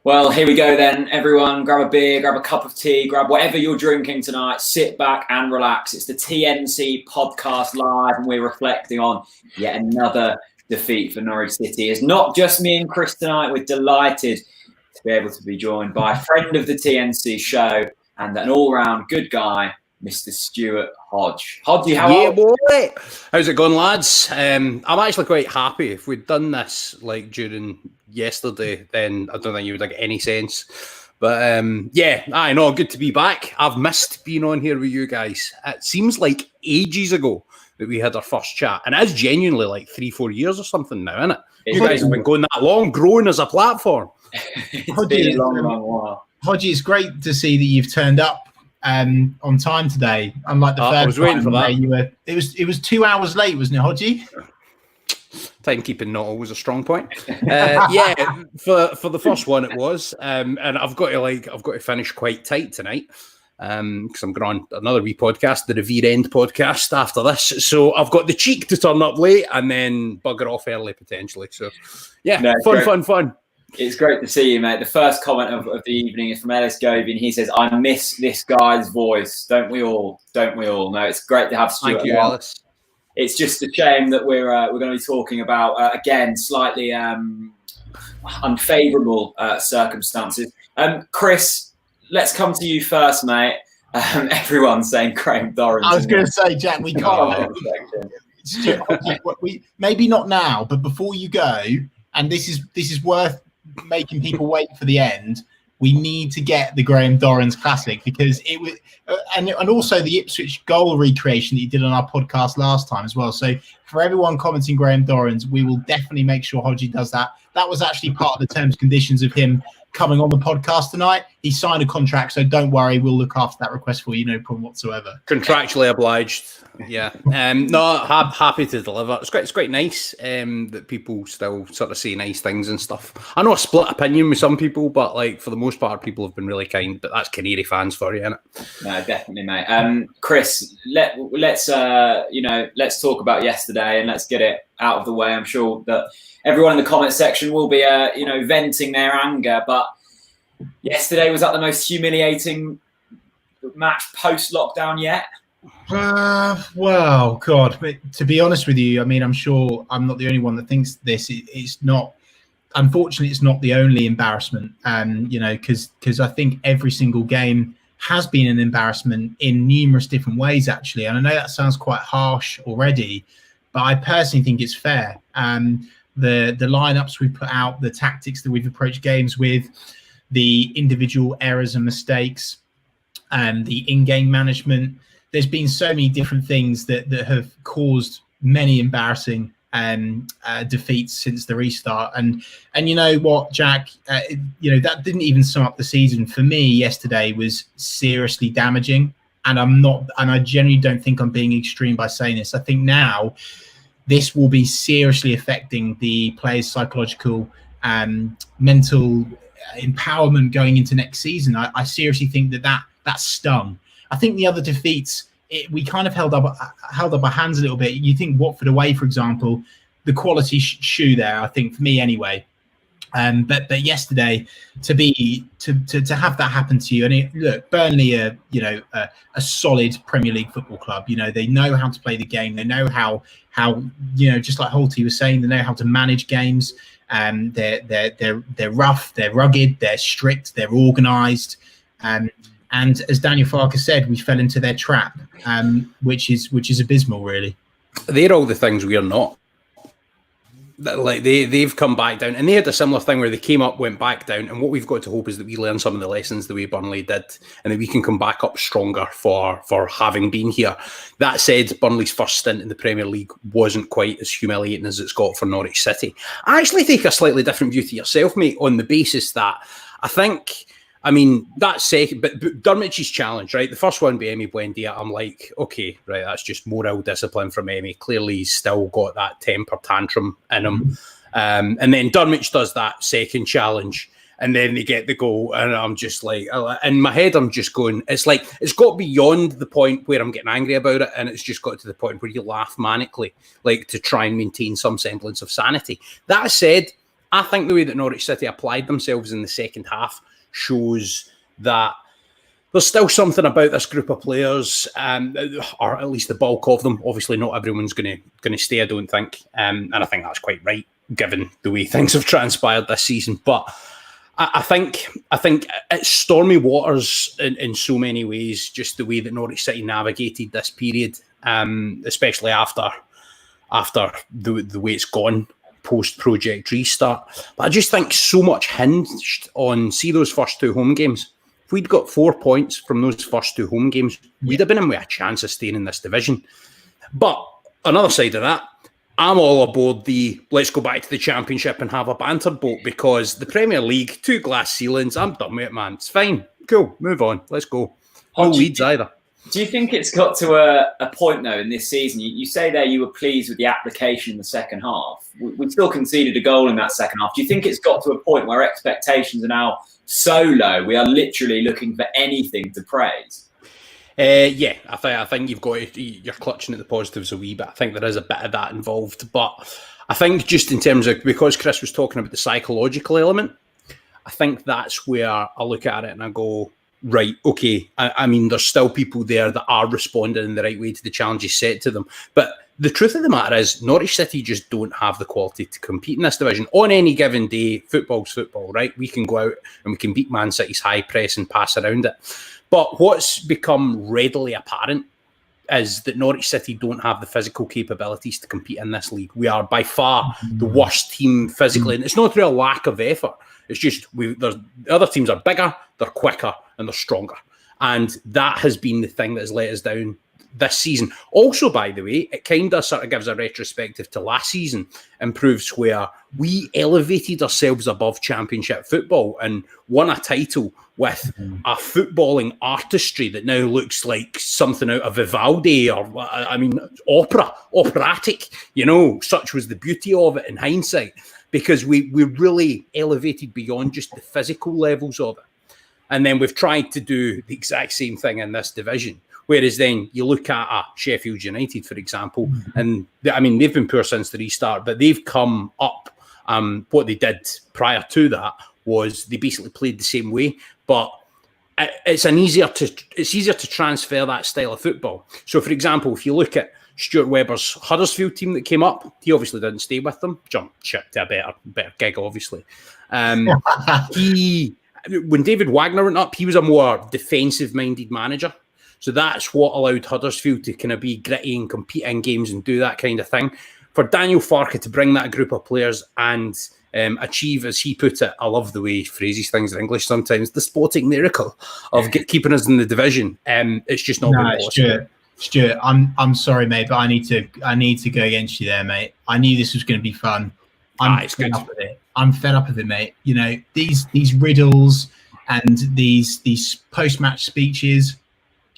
Well, here we go then. Everyone, grab a beer, grab a cup of tea, grab whatever you're drinking tonight. Sit back and relax. It's the TNC podcast live, and we're reflecting on yet another defeat for Norwich City. It's not just me and Chris tonight. We're delighted to be able to be joined by a friend of the TNC show and an all-round good guy, Mr. Stuart Hodge. Hodge, how are you? Boy. How's it going, lads? I'm actually quite happy. If we'd done this like during yesterday, then I don't think you would have any sense. But yeah, I know. Good to be back. I've missed being on here with you guys. It seems like ages ago that we had our first chat, and it's genuinely like 3-4 years or something now, isn't it? You guys have been going that long, growing as a platform. It's been a long while. Hodge, it's great to see that you've turned up on time today. Unlike the I was waiting for that. It was 2 hours late, wasn't it, Hodgie? Timekeeping not always a strong point. Yeah, for the first one it was, and I've got to finish quite tight tonight because I'm going on another wee podcast, the Revere End podcast after this. So I've got the cheek to turn up late and then bugger off early potentially. So yeah, fun. It's great to see you, mate. The first comment of the evening is from Ellis Govey, and he says, "I miss this guy's voice. Don't we all? No, it's great to have Stuart. Thank you, Ellis. It's just a shame that we're going to be talking about again slightly unfavourable circumstances. Chris, let's come to you first, mate. Everyone's saying Graham Dorrans. I was going to say, Jack, we can't. We maybe not now, but before you go, and this is worth making people wait for the end. We need to get the Graham Dorrans classic because it was, and also the Ipswich goal recreation that you did on our podcast last time as well. So for everyone commenting Graham Dorrans, we will definitely make sure Hodgie does that. That was actually part of the terms and conditions of him coming on the podcast tonight. He signed a contract, so don't worry, we'll look after that request for you, no problem whatsoever. Contractually obliged. Yeah. No, happy to deliver. It's quite nice that people still sort of say nice things and stuff. I know a split opinion with some people, but like for the most part, people have been really kind. But that's Canary fans for you, isn't it? No, definitely, mate. Chris, let's talk about yesterday and let's get it out of the way. I'm sure that everyone in the comment section will be venting their anger, but yesterday was that the most humiliating match post lockdown yet? Well, God, but to be honest with you, I mean, I'm sure I'm not the only one that thinks this. It's not, unfortunately, it's not the only embarrassment. Because I think every single game has been an embarrassment in numerous different ways, actually. And I know that sounds quite harsh already, but I personally think it's fair. The lineups we put out, the tactics that we've approached games with, the individual errors and mistakes, and the in-game management. There's been so many different things that have caused many embarrassing defeats since the restart. And you know what, Jack? That didn't even sum up the season. For me, yesterday was seriously damaging. And I genuinely don't think I'm being extreme by saying this. I think now this will be seriously affecting the players' psychological mental empowerment going into next season. I seriously think that stung. I think the other defeats, we kind of held up our hands a little bit. You think Watford away, for example, the quality shoe there, I think, for me anyway. But yesterday, to have that happen to you, and look, Burnley are a solid Premier League football club. They know how to play the game. They know how just like Holty was saying, they know how to manage games. They're rough, they're rugged, they're strict, they're organised. And as Daniel Farker said, we fell into their trap, which is abysmal, really. They're all the things we are not. Like they've come back down, and they had a similar thing where they came up, went back down, and what we've got to hope is that we learn some of the lessons the way Burnley did, and that we can come back up stronger for having been here. That said, Burnley's first stint in the Premier League wasn't quite as humiliating as it's got for Norwich City. I actually take a slightly different view to yourself, mate, on the basis that that's second, but Dermot's challenge, right? The first one by Emi Buendia, I'm like, okay, right, that's just moral discipline from Emi. Clearly, he's still got that temper tantrum in him. And then Dermot does that second challenge, and then they get the goal, and I'm just like, in my head, I'm just going, it's like, it's got beyond the point where I'm getting angry about it, and it's just got to the point where you laugh manically, like to try and maintain some semblance of sanity. That said, I think the way that Norwich City applied themselves in the second half shows that there's still something about this group of players, or at least the bulk of them. Obviously, not everyone's going to stay, I don't think, and I think that's quite right, given the way things have transpired this season. But I think it's stormy waters in so many ways, just the way that Norwich City navigated this period, especially after the way it's gone post-Project Restart. But I just think so much hinged on, see those first 2 home games. If we'd got 4 points from those first 2 home games, we'd have been in with a chance of staying in this division. But another side of that, I'm all aboard the let's go back to the Championship and have a banter boat, because the Premier League, 2 glass ceilings, I'm done with it, man. It's fine. Cool. Move on. Let's go. No leads either. Do you think it's got to a point, though, in this season? You say there you were pleased with the application in the second half. We still conceded a goal in that second half. Do you think it's got to a point where expectations are now so low, we are literally looking for anything to praise? Yeah, I think you're clutching at the positives a wee bit. I think there is a bit of that involved. But I think just in terms of, because Chris was talking about the psychological element, I think that's where I look at it and I go, right, okay, I mean, there's still people there that are responding in the right way to the challenges set to them. But the truth of the matter is, Norwich City just don't have the quality to compete in this division. On any given day, football's football, right? We can go out and we can beat Man City's high press and pass around it. But what's become readily apparent is that Norwich City don't have the physical capabilities to compete in this league. We are by far the worst team physically. And it's not through a lack of effort. It's just the other teams are bigger, they're quicker, and they're stronger. And that has been the thing that has let us down this season. Also, by the way, it kind of sort of gives a retrospective to last season and proves where we elevated ourselves above Championship football and won a title with a footballing artistry that now looks like something out of Vivaldi or, I mean, operatic. You know, such was the beauty of it in hindsight, because we really elevated beyond just the physical levels of it. And then we've tried to do the exact same thing in this division. Whereas then you look at Sheffield United, for example, and I mean, they've been poor since the restart, but they've come up. What they did prior to that was they basically played the same way, but it's easier to transfer that style of football. So, for example, if you look at Stuart Webber's Huddersfield team that came up, he obviously didn't stay with them. Jumped ship to a better gig, obviously. When David Wagner went up, he was a more defensive-minded manager. So that's what allowed Huddersfield to kind of be gritty and compete in games and do that kind of thing. For Daniel Farke to bring that group of players and achieve, as he put it, I love the way he phrases things in English sometimes, the sporting miracle of keeping us in the division. It's just not been possible. Stuart, I'm sorry, mate, but I need to go against you there, mate. I knew this was going to be fun. I'm fed up with it. I'm fed up with it, mate. You know, these riddles and these post-match speeches,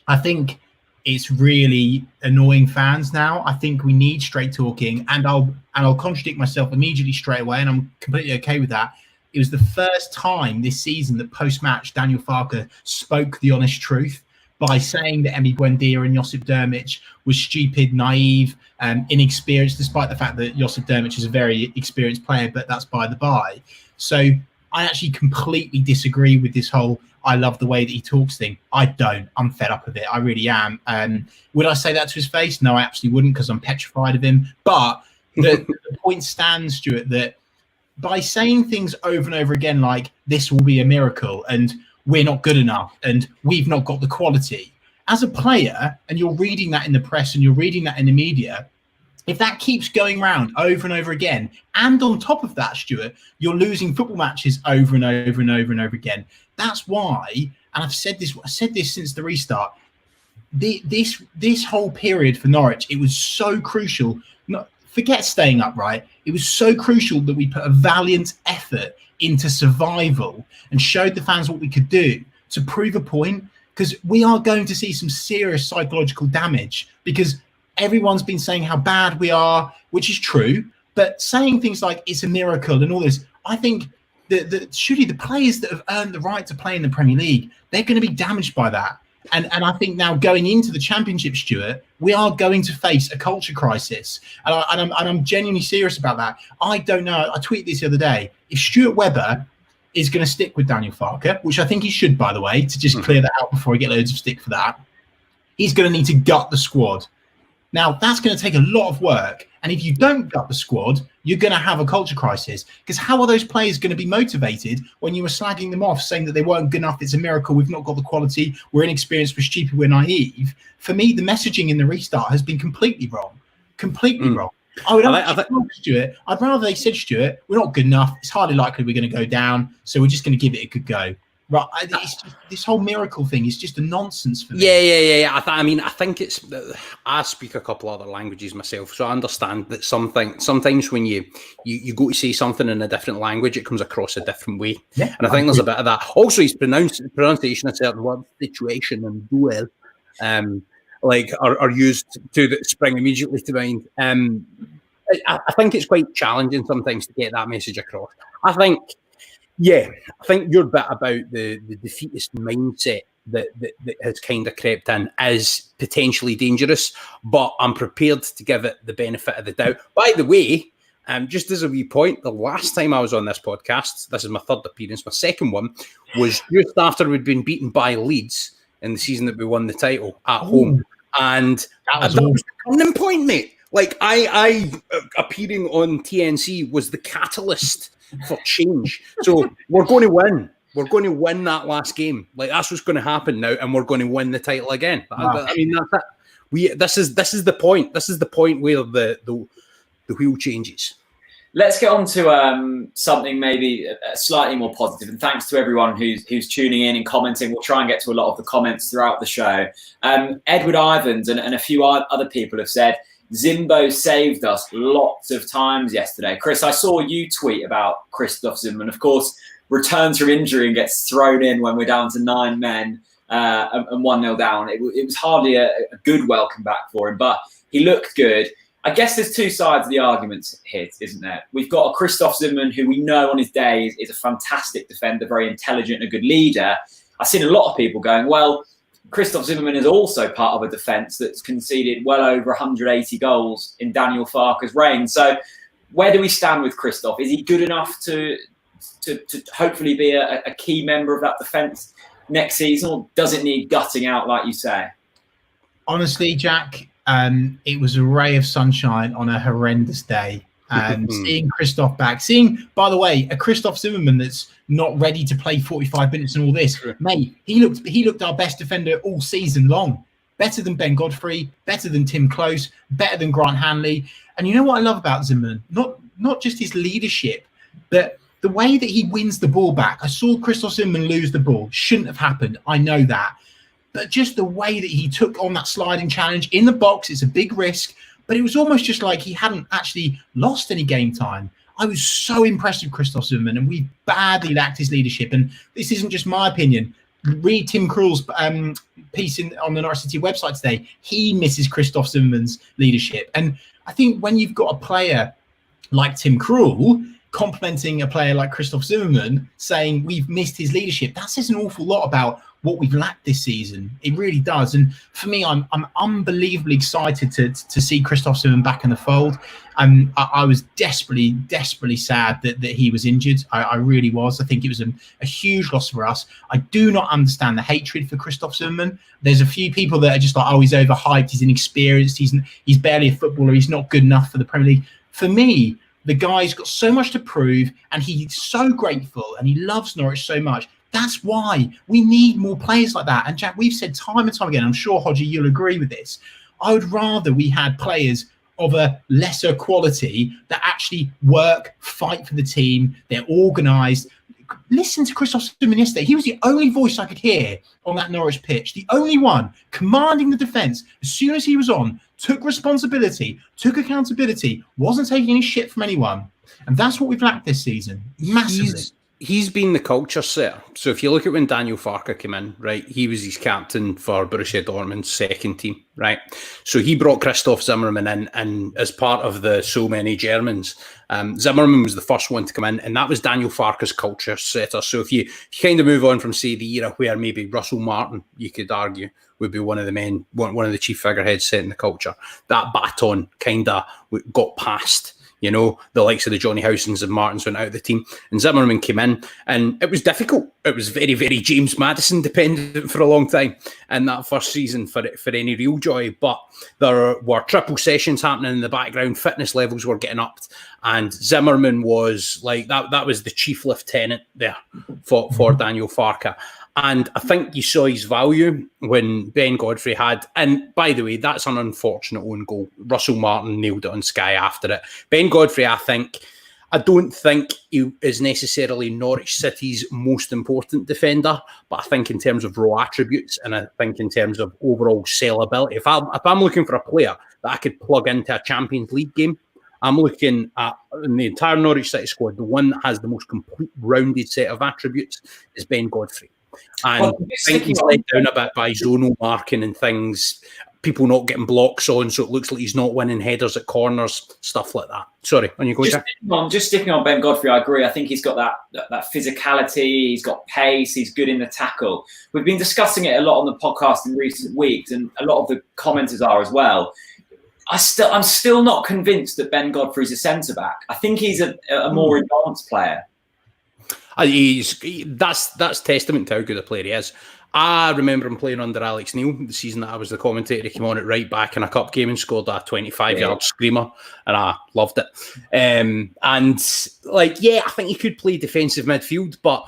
I think it's really annoying fans now. I think we need straight talking, and I'll contradict myself immediately straight away, and I'm completely okay with that. It was the first time this season that post-match Daniel Farke spoke the honest truth by saying that Emi Buendia and Josip Drmic was stupid, naive, inexperienced, despite the fact that Josip Drmic is a very experienced player, but that's by the by. So I actually completely disagree with this whole I love the way that he talks thing. I don't. I'm fed up with it. I really am. Would I say that to his face? No, I absolutely wouldn't, because I'm petrified of him. But the point stands, Stuart, that by saying things over and over again, like this will be a miracle and we're not good enough and we've not got the quality, as a player, and you're reading that in the press and you're reading that in the media, if that keeps going round over and over again, and on top of that, Stuart, you're losing football matches over and over and over and over again. That's why, and I said this since the restart, this whole period for Norwich, it was so crucial. Forget staying up, right? It was so crucial that we put a valiant effort into survival and showed the fans what we could do to prove a point, because we are going to see some serious psychological damage, because everyone's been saying how bad we are, which is true, but saying things like it's a miracle and all this, I think that surely the players that have earned the right to play in the Premier League, they're going to be damaged by that. And I think now going into the Championship, Stuart, we are going to face a culture crisis. And I'm genuinely serious about that. I don't know. I tweeted this the other day. If Stuart Webber is going to stick with Daniel Farke, which I think he should, by the way, to just clear that out before I get loads of stick for that, he's going to need to gut the squad. Now, that's going to take a lot of work. And if you don't gut the squad, you're going to have a culture crisis. Because how are those players going to be motivated when you were slagging them off, saying that they weren't good enough? It's a miracle. We've not got the quality. We're inexperienced. We're stupid. We're naive. For me, the messaging in the restart has been completely wrong. Completely wrong. Stuart, I'd rather they said, Stuart, we're not good enough. It's hardly likely we're going to go down. So we're just going to give it a good go. Right, it's just, this whole miracle thing is just a nonsense for me. Yeah. I think it's. I speak a couple other languages myself, so I understand that sometimes when you go to say something in a different language, it comes across a different way. Yeah, and I think there's a bit of that. Also, his pronunciation of certain words, situation and duel, are used to spring immediately to mind. I think it's quite challenging sometimes to get that message across. I think your bit about the defeatist mindset that has kind of crept in is potentially dangerous, but I'm prepared to give it the benefit of the doubt. By the way, just as a wee point, the last time I was on this podcast, this is my third appearance, my second one, was just after we'd been beaten by Leeds in the season that we won the title at home. And that was a turning point, mate. Like, I appearing on TNC was the catalyst for change. So we're going to win. We're going to win that last game. Like, that's what's going to happen now, and we're going to win the title again. Wow. I mean, that's it. This is the point. This is the point where the wheel changes. Let's get on to something maybe slightly more positive. And thanks to everyone who's tuning in and commenting. We'll try and get to a lot of the comments throughout the show. Edward Ivans and a few other people have said, Zimbo saved us lots of times yesterday. Chris, I saw you tweet about Christoph Zimmermann. Of course, returns from injury and gets thrown in when we're down to 9 men and 1-0 down. It was hardly a good welcome back for him, but he looked good. I guess there's two sides of the argument here, isn't there? We've got a Christoph Zimmermann who we know on his day is a fantastic defender, very intelligent, a good leader. I've seen a lot of people going, well, Christoph Zimmermann is also part of a defence that's conceded well over 180 goals in Daniel Farke's reign. So where do we stand with Christoph? Is he good enough to hopefully be a key member of that defence next season, or does it need gutting out, like you say? Honestly, Jack, it was a ray of sunshine on a horrendous day. Seeing Christoph back, by the way, a Christoph Zimmermann that's not ready to play 45 minutes and all this, mate, he looked our best defender all season long. Better than Ben Godfrey, better than Tim Close, better than Grant Hanley. And you know what I love about Zimmermann? Not just his leadership, but the way that he wins the ball back. I saw Christoph Zimmermann lose the ball. Shouldn't have happened. I know that. But just the way that he took on that sliding challenge in the box, it's a big risk. But it was almost just like he hadn't actually lost any game time. I was so impressed with Christoph Zimmermann, and we badly lacked his leadership. And this isn't just my opinion. Read Tim Krul's piece on the Norwich City website today. He misses Christoph Zimmermann's leadership. And I think when you've got a player like Tim Krul complimenting a player like Christoph Zimmermann, saying we've missed his leadership, that says an awful lot about what we've lacked this season. It really does. And for me, I'm unbelievably excited to see Christoph Zimmermann back in the fold. I was desperately sad that he was injured. I really was. I think it was a huge loss for us. I do not understand the hatred for Christoph Zimmermann. There's a few people that are just like, oh, he's overhyped, he's inexperienced, he's barely a footballer, he's not good enough for the Premier League. For me, the guy's got so much to prove, and he's so grateful, and he loves Norwich so much. That's why we need more players like that. And Jack, we've said time and time again, I'm sure, Hodgie, you'll agree with this. I would rather we had players of a lesser quality that actually work, fight for the team, they're organised. Listen to Christoph Zimmermann yesterday. He was the only voice I could hear on that Norwich pitch, the only one commanding the defence. As soon as he was on, took responsibility, took accountability, wasn't taking any shit from anyone. And that's what we've lacked this season, massively. he's been the culture setter. So if you look at when Daniel Farke came in, right, he was his captain for Borussia Dortmund's second team, right? So he brought Christoph Zimmermann in, and as part of the so many Germans, Zimmermann was the first one to come in, and that was Daniel Farke's culture setter. So if you kind of move on from, say, the era where maybe Russell Martin, you could argue, would be one of the men, one of the chief figureheads setting the culture, that baton kind of got passed. You know, the likes of the Johnny Howsons and Martins went out of the team, and Zimmermann came in, and it was difficult. It was very, very James Maddison dependent for a long time in that first season for any real joy. But there were triple sessions happening in the background, fitness levels were getting upped, and Zimmermann was like that was the chief lieutenant there for Daniel Farke. And I think you saw his value when Ben Godfrey had, and by the way, that's an unfortunate own goal. Russell Martin nailed it on Sky after it. Ben Godfrey, I don't think he is necessarily Norwich City's most important defender, but I think in terms of raw attributes, and I think in terms of overall sellability, if I'm looking for a player that I could plug into a Champions League game, I'm looking at, in the entire Norwich City squad, the one that has the most complete rounded set of attributes is Ben Godfrey. And I think he's let down a bit by zonal marking and things, people not getting blocks on, so it looks like he's not winning headers at corners, stuff like that. Sorry, on you go, Jack. Just sticking on Ben Godfrey, I agree. I think he's got that physicality, he's got pace, he's good in the tackle. We've been discussing it a lot on the podcast in recent weeks, and a lot of the commenters are as well. I'm still not convinced that Ben Godfrey's a centre-back. I think he's a more advanced player. That's testament to how good a player he is. I remember him playing under Alex Neil the season that I was the commentator. He came on at right back in a cup game and scored a 25-yard screamer, and I loved it. I think he could play defensive midfield, but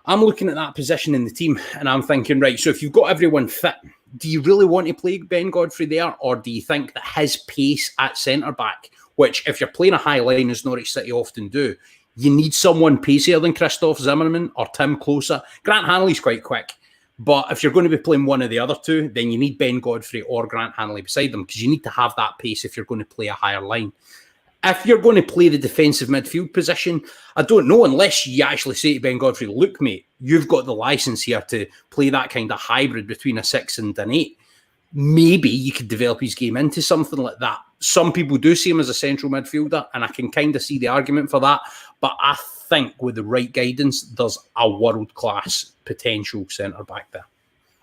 I'm looking at that position in the team and I'm thinking, right, so if you've got everyone fit, do you really want to play Ben Godfrey there, or do you think that his pace at centre-back, which if you're playing a high line, as Norwich City often do, you need someone pacier than Christoph Zimmermann or Tim Closer. Grant Hanley's quite quick, but if you're going to be playing one of the other two, then you need Ben Godfrey or Grant Hanley beside them, because you need to have that pace if you're going to play a higher line. If you're going to play the defensive midfield position, I don't know, unless you actually say to Ben Godfrey, look, mate, you've got the license here to play that kind of hybrid between a 6 and an 8. Maybe you could develop his game into something like that. Some people do see him as a central midfielder, and I can kind of see the argument for that. But I think with the right guidance, there's a world-class potential centre-back there.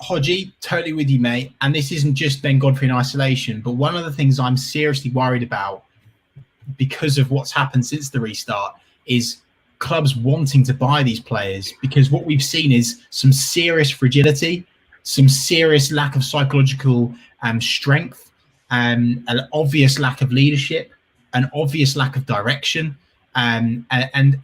Hodgie, totally with you, mate. And this isn't just Ben Godfrey in isolation, but one of the things I'm seriously worried about because of what's happened since the restart is clubs wanting to buy these players, because what we've seen is some serious fragility, some serious lack of psychological strength, an obvious lack of leadership, an obvious lack of direction. And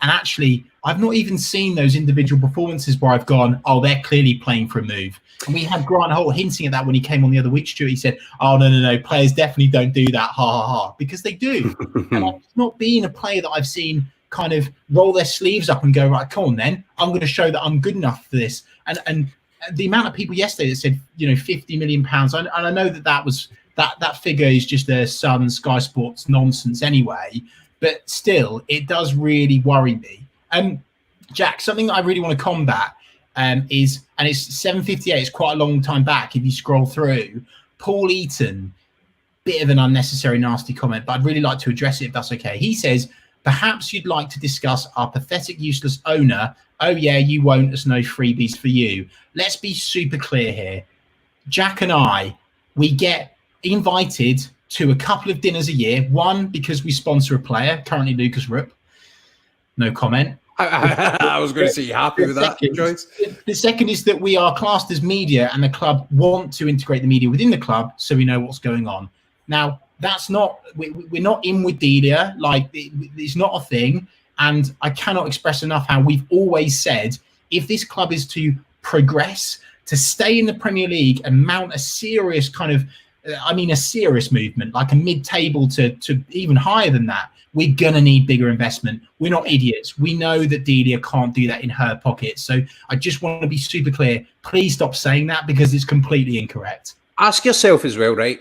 actually, I've not even seen those individual performances where I've gone, oh, they're clearly playing for a move. And we had Grant Holt hinting at that when he came on the other week, Stuart. He said, oh, no, players definitely don't do that, ha, ha, ha, because they do. And it's not been a player that I've seen kind of roll their sleeves up and go, right, come on then, I'm going to show that I'm good enough for this. And the amount of people yesterday that said, £50 million, and I know that figure is just the Sun, Sky Sports nonsense anyway, but still, it does really worry me. Jack, something that I really want to combat is, and it's 7:58, it's quite a long time back if you scroll through, Paul Eaton, bit of an unnecessary nasty comment, but I'd really like to address it if that's okay. He says, perhaps you'd like to discuss our pathetic, useless owner. Oh yeah, you won't, there's no freebies for you. Let's be super clear here. Jack and I, we get invited to a couple of dinners a year. One, because we sponsor a player, currently Lucas Rupp. No comment. I was going to say, you happy with that, Joyce? The second is that we are classed as media, and the club want to integrate the media within the club so we know what's going on. Now, that's not, we're not in with Delia, like it's not a thing. And I cannot express enough how we've always said, if this club is to progress, to stay in the Premier League and mount a serious kind of, a serious movement, like a mid-table to even higher than that, we're going to need bigger investment. We're not idiots. We know that Delia can't do that in her pocket. So I just want to be super clear. Please stop saying that, because it's completely incorrect. Ask yourself as well, right?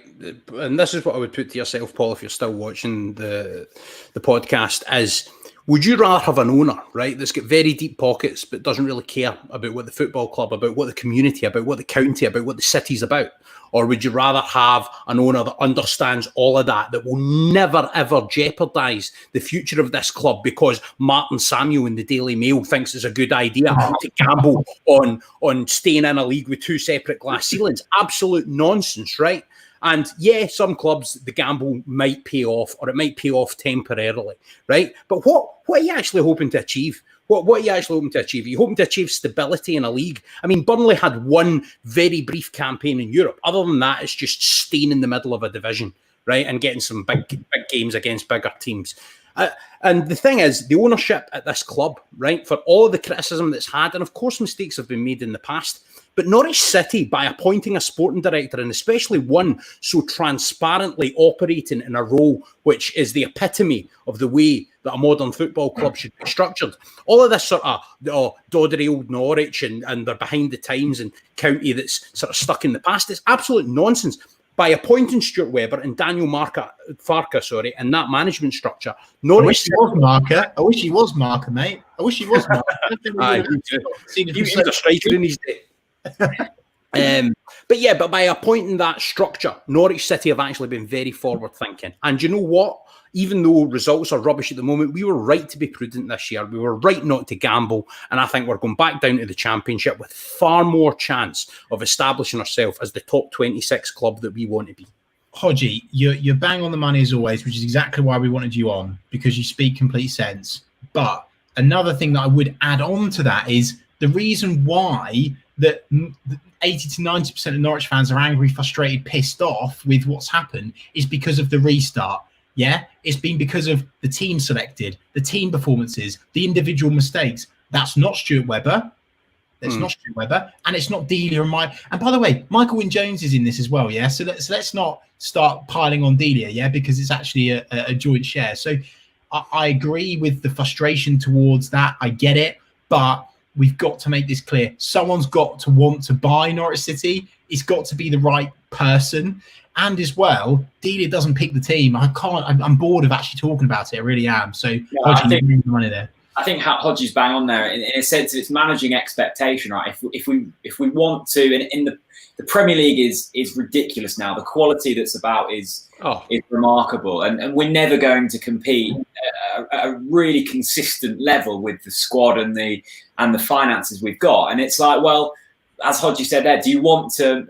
And this is what I would put to yourself, Paul, if you're still watching the podcast, is Would you rather have an owner, right, that's got very deep pockets but doesn't really care about what the football club, about what the community, about what the county, about what the city's about? Or would you rather have an owner that understands all of that, that will never, ever jeopardise the future of this club because Martin Samuel in the Daily Mail thinks it's a good idea to gamble on staying in a league with 2 separate glass ceilings? Absolute nonsense, right? And yeah, some clubs, the gamble might pay off, or it might pay off temporarily, right? But what are you actually hoping to achieve? What are you actually hoping to achieve? Are you hoping to achieve stability in a league? I mean, Burnley had one very brief campaign in Europe. Other than that, it's just staying in the middle of a division, right? And getting some big games against bigger teams. And the thing is, the ownership at this club, right, for all the criticism that's had, and of course mistakes have been made in the past, but Norwich City, by appointing a sporting director, and especially one so transparently operating in a role which is the epitome of the way that a modern football club should be structured, all of this sort of doddery old Norwich and they're behind the times and county that's sort of stuck in the past, it's absolute nonsense. By appointing Stuart Webber and Daniel Farke, and that management structure, Norwich. I wish he was Marker. I wish he was Marker, mate. I wish he was Marker. He was a striker in his day. But by appointing that structure, Norwich City have actually been very forward thinking. And you know what? Even though results are rubbish at the moment, we were right to be prudent this year. We were right not to gamble. And I think we're going back down to the Championship with far more chance of establishing ourselves as the top 26 club that we want to be. Hodgie, you're bang on the money as always, which is exactly why we wanted you on, because you speak complete sense. But another thing that I would add on to that is the reason why that 80 to 90% of Norwich fans are angry, frustrated, pissed off with what's happened is because of the restart. Yeah, it's been because of the team selected, the team performances, the individual mistakes. That's not Stuart Webber. That's not Stuart Webber, and it's not Delia and Mike. And by the way, Michael Wynne-Jones is in this as well. Yeah, so let's not start piling on Delia. Yeah, because it's actually a joint share. So I agree with the frustration towards that. I get it, but we've got to make this clear. Someone's got to want to buy Norwich City. It's got to be the right person. And as well, Delia doesn't pick the team. I'm bored of actually talking about it. I really am. So I think money there. I think Hodgie's bang on there in a sense of it's managing expectation, right? If we want to, and in the Premier League is ridiculous now. The quality that's about is remarkable, and we're never going to compete at a really consistent level with the squad and the finances we've got. And it's like, well, as Hodgie said there, do you want to,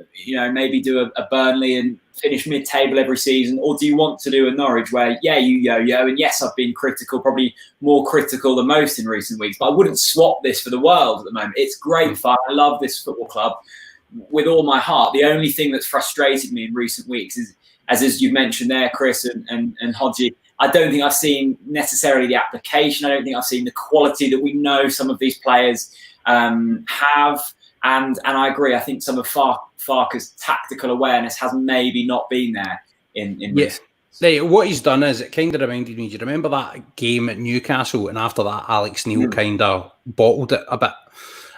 maybe do a Burnley and finish mid-table every season, or do you want to do a Norwich where, you yo-yo, and yes, I've been critical, probably more critical than most in recent weeks, but I wouldn't swap this for the world at the moment. It's great fun. I love this football club with all my heart. The only thing that's frustrated me in recent weeks is, as you've mentioned there, Chris and Hodgie, I don't think I've seen necessarily the application. I don't think I've seen the quality that we know some of these players have. And I agree. I think some of Farke's tactical awareness has maybe not been there in recent. What he's done is it kind of reminded me. Do you remember that game at Newcastle? And after that, Alex Neil kind of bottled it a bit.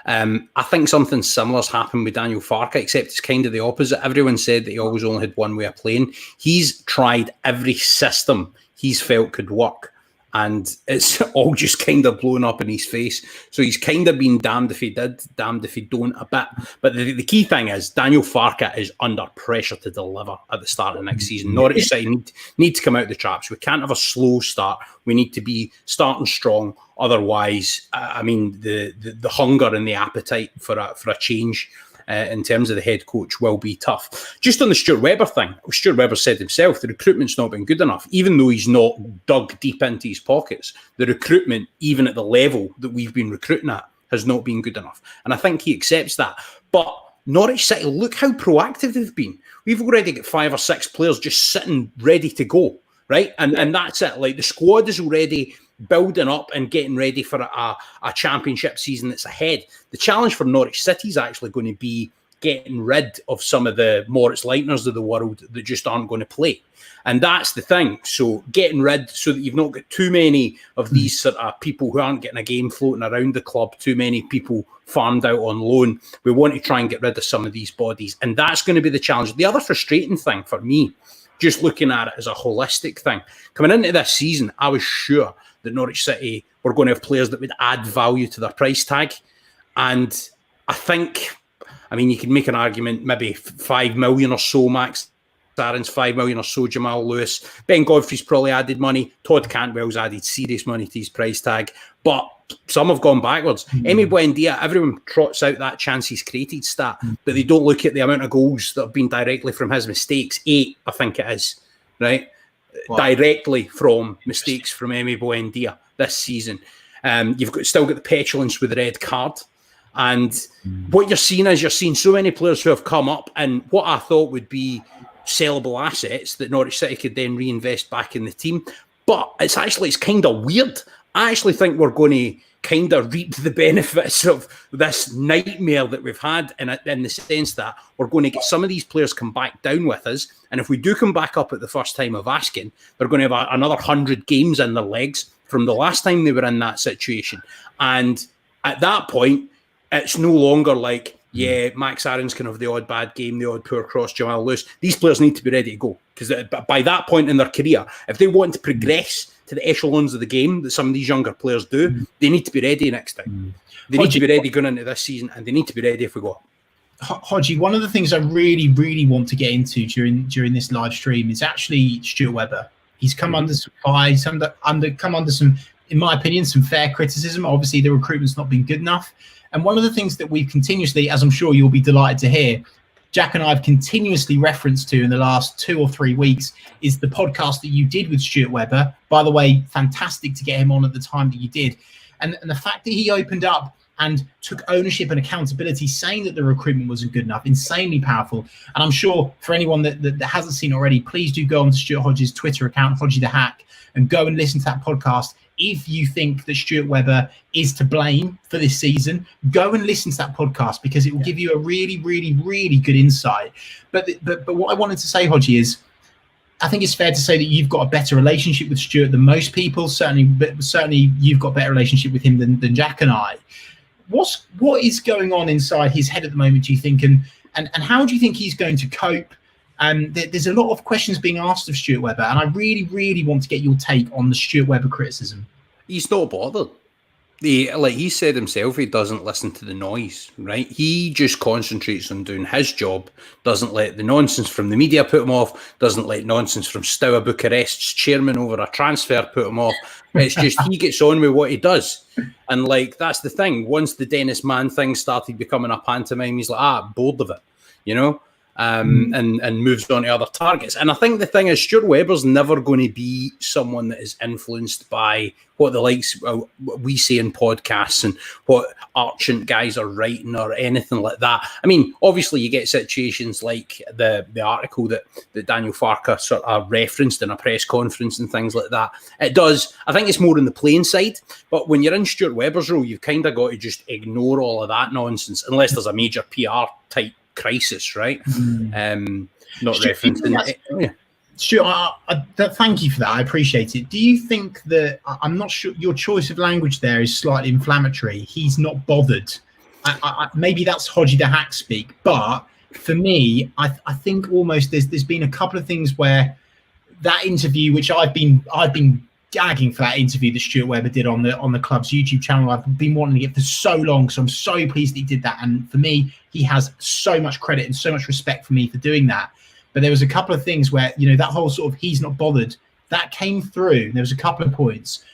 I think something similar's happened with Daniel Farke, except it's kind of the opposite. Everyone said that he always only had one way of playing. He's tried every system he's felt could work. And it's all just kind of blown up in his face. So he's kind of been damned if he did, damned if he don't a bit. But the key thing is Daniel Farke is under pressure to deliver at the start of next season. Norwich City need to come out the traps. We can't have a slow start. We need to be starting strong. Otherwise, the hunger and the appetite for a change in terms of the head coach will be tough. Just on the Stuart Webber thing, Stuart Webber said himself, the recruitment's not been good enough. Even though he's not dug deep into his pockets, the recruitment, even at the level that we've been recruiting at, has not been good enough. And I think he accepts that. But Norwich City, look how proactive they've been. We've already got 5 or 6 players just sitting ready to go, right? And that's it. Like, the squad is already building up and getting ready for a championship season that's ahead. The challenge for Norwich City is actually going to be getting rid of some of the Moritz Leitners of the world that just aren't going to play. And that's the thing. So getting rid so that you've not got too many of these sort of people who aren't getting a game floating around the club, too many people farmed out on loan. We want to try and get rid of some of these bodies. And that's going to be the challenge. The other frustrating thing for me, just looking at it as a holistic thing, coming into this season, I was sure that Norwich City we're going to have players that would add value to their price tag. And I think, I mean, you could make an argument, maybe 5 million or so Max Aaron's, 5 million or so Jamal Lewis. Ben Godfrey's probably added money. Todd Cantwell's added serious money to his price tag. But some have gone backwards. Emi Buendia, everyone trots out that chances created stat, but they don't look at the amount of goals that have been directly from his mistakes. 8, I think it is, right? Wow. Directly from mistakes from Emi Buendia this season. You've still got the petulance with the red card. And what you're seeing so many players who have come up and what I thought would be sellable assets that Norwich City could then reinvest back in the team. But it's kind of weird. I actually think we're going to kind of reap the benefits of this nightmare that we've had in the sense that we're going to get some of these players come back down with us. And if we do come back up at the first time of asking, they're going to have another 100 games in their legs from the last time they were in that situation. And at that point, it's no longer like, yeah, Max Aaron's can have the odd bad game, the odd poor cross, Jamal Lewis. These players need to be ready to go. Because by that point in their career, if they want to progress to the echelons of the game that some of these younger players do, they need to be ready next time. They need to be ready going into this season, and they need to be ready if we go up. Hodgie, one of the things I really, really want to get into during this live stream is actually Stuart Webber. He's come under some fire, come under some, in my opinion, some fair criticism. Obviously, the recruitment's not been good enough. And one of the things that we've continuously, as I'm sure you'll be delighted to hear, Jack and I have continuously referenced to in the last 2 or 3 weeks is the podcast that you did with Stuart Webber. By the way, fantastic to get him on at the time that you did. And the fact that he opened up and took ownership and accountability, saying that the recruitment wasn't good enough, insanely powerful. And I'm sure for anyone that hasn't seen already, please do go on to Stuart Hodge's Twitter account, Hodgie the Hack, and go and listen to that podcast. If you think that Stuart Webber is to blame for this season, go and listen to that podcast because it will give you a really, really, really good insight. But what I wanted to say, Hodgie, is I think it's fair to say that you've got a better relationship with Stuart than most people. Certainly you've got a better relationship with him than Jack and I. What is going on inside his head at the moment, do you think? And how do you think he's going to cope? There's a lot of questions being asked of Stuart Webber, and I really, really want to get your take on the Stuart Webber criticism. He's not bothered. Like he said himself, he doesn't listen to the noise, right? He just concentrates on doing his job, doesn't let the nonsense from the media put him off, doesn't let nonsense from Steaua Bucharest's chairman over a transfer put him off. It's just he gets on with what he does. And like that's the thing. Once the Dennis Mann thing started becoming a pantomime, he's like, bored of it, you know? And moves on to other targets. And I think the thing is, Stuart Webber's never going to be someone that is influenced by what the likes we say in podcasts and what Archant guys are writing or anything like that. I mean, obviously you get situations like the article that Daniel Farker sort of referenced in a press conference and things like that. It does. I think it's more on the playing side. But when you're in Stuart Webber's role, you've kind of got to just ignore all of that nonsense unless there's a major PR type crisis, right? Not referencing it. Stuart, thank you for that. I appreciate it. Do you think that, I'm not sure, your choice of language there is slightly inflammatory. He's not bothered. Maybe that's Hodgie the Hack speak, but for me, I think almost there's been a couple of things where that interview, which I've been gagging for that interview that Stuart Webber did on the club's YouTube channel. I've been wanting to get for so long, so I'm so pleased that he did that. And for me, he has so much credit and so much respect for me for doing that. But there was a couple of things where, you know, that whole sort of he's not bothered, that came through. There was a couple of points.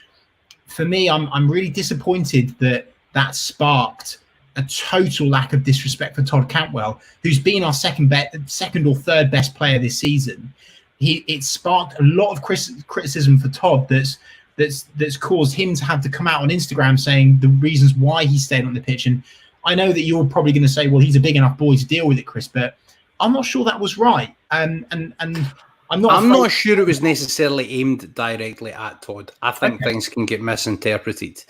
For me, I'm really disappointed that sparked a total lack of disrespect for Todd Cantwell, who's been our second or third best player this season. It sparked a lot of criticism for Todd that's caused him to have to come out on Instagram saying the reasons why he stayed on the pitch. And I know that you're probably going to say, well, he's a big enough boy to deal with it, Chris, but I'm not sure that was right. And I'm not sure it was necessarily aimed directly at Todd. I think things can get misinterpreted.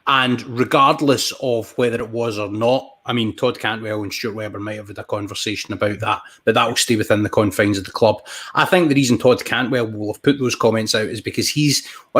And regardless of whether it was or not, I mean, Todd Cantwell and Stuart Webber might have had a conversation about that, but that will stay within the confines of the club. I think the reason Todd Cantwell will have put those comments out is because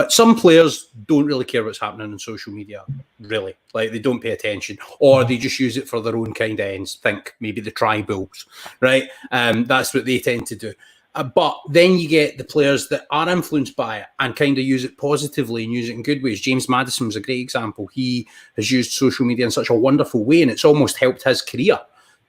some players don't really care what's happening on social media, really. Like, they don't pay attention, or they just use it for their own kind of ends. Think maybe the tribals, right? That's what they tend to do. But then you get the players that are influenced by it and kind of use it positively and use it in good ways. James Maddison was a great example. He has used social media in such a wonderful way, and it's almost helped his career,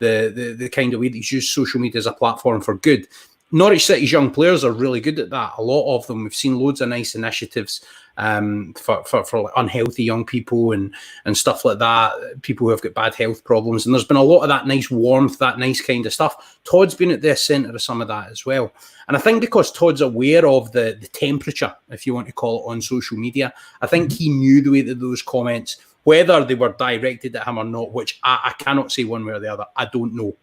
the kind of way that he's used social media as a platform for good. Norwich City's young players are really good at that. A lot of them. We've seen loads of nice initiatives for like unhealthy young people and stuff like that, people who have got bad health problems. And there's been a lot of that nice warmth, that nice kind of stuff. Todd's been at the centre of some of that as well. And I think because Todd's aware of the temperature, if you want to call it, on social media, I think he knew the way that those comments, whether they were directed at him or not, which I cannot say one way or the other, I don't know.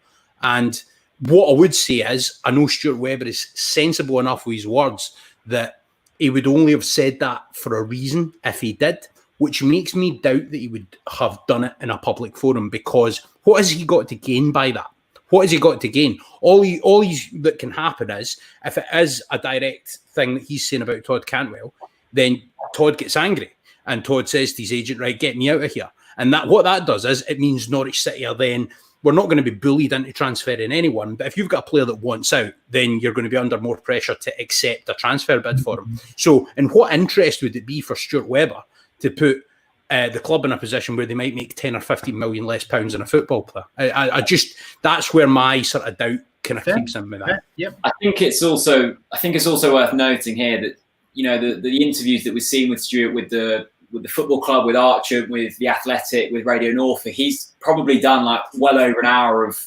And what I would say is, I know Stuart Webber is sensible enough with his words that he would only have said that for a reason if he did, which makes me doubt that he would have done it in a public forum, because what has he got to gain by that? What has he got to gain? All that can happen is, if it is a direct thing that he's saying about Todd Cantwell, then Todd gets angry and Todd says to his agent, right, get me out of here. And that what that does is it means Norwich City are then, we're not going to be bullied into transferring anyone, but if you've got a player that wants out, then you're going to be under more pressure to accept a transfer bid for him. So, in what interest would it be for Stuart Webber to put the club in a position where they might make 10 or 15 million less pounds than a football player? I just, that's where my sort of doubt kind of keeps him with that. Yep. I think it's also worth noting here that, you know, the interviews that we've seen with Stuart with the football club, with Archer, with the Athletic, with Radio Norfolk, he's probably done like well over an hour of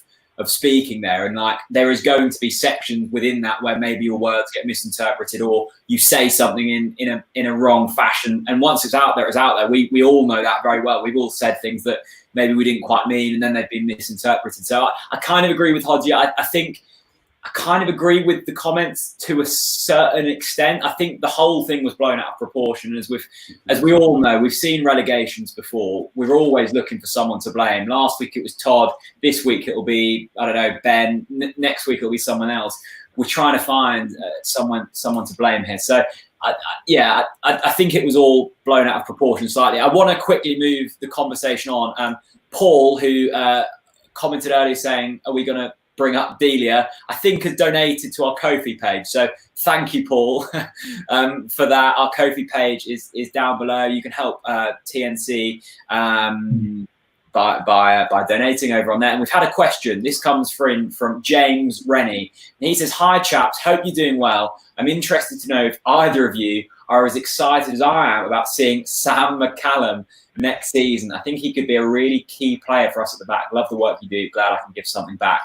speaking there, and like there is going to be sections within that where maybe your words get misinterpreted or you say something in a wrong fashion. And once it's out there, it's out there. We all know that very well. We've all said things that maybe we didn't quite mean, and then they've been misinterpreted. So I kind of agree with Hodge. I think I kind of agree with the comments to a certain extent. I think the whole thing was blown out of proportion. As we all know, we've seen relegations before. We're always looking for someone to blame. Last week it was Todd. This week it'll be, I don't know, Ben. Next week it'll be someone else. We're trying to find someone to blame here. So, I think it was all blown out of proportion slightly. I want to quickly move the conversation on. Paul, who commented earlier saying, are we going to bring up Delia, I think has donated to our Ko-fi page. So thank you, Paul, for that. Our Ko-fi page is down below. You can help TNC by donating over on there. And we've had a question. This comes from James Rennie. And he says, hi, chaps. Hope you're doing well. I'm interested to know if either of you are as excited as I am about seeing Sam McCallum next season. I think he could be a really key player for us at the back. Love the work you do. Glad I can give something back.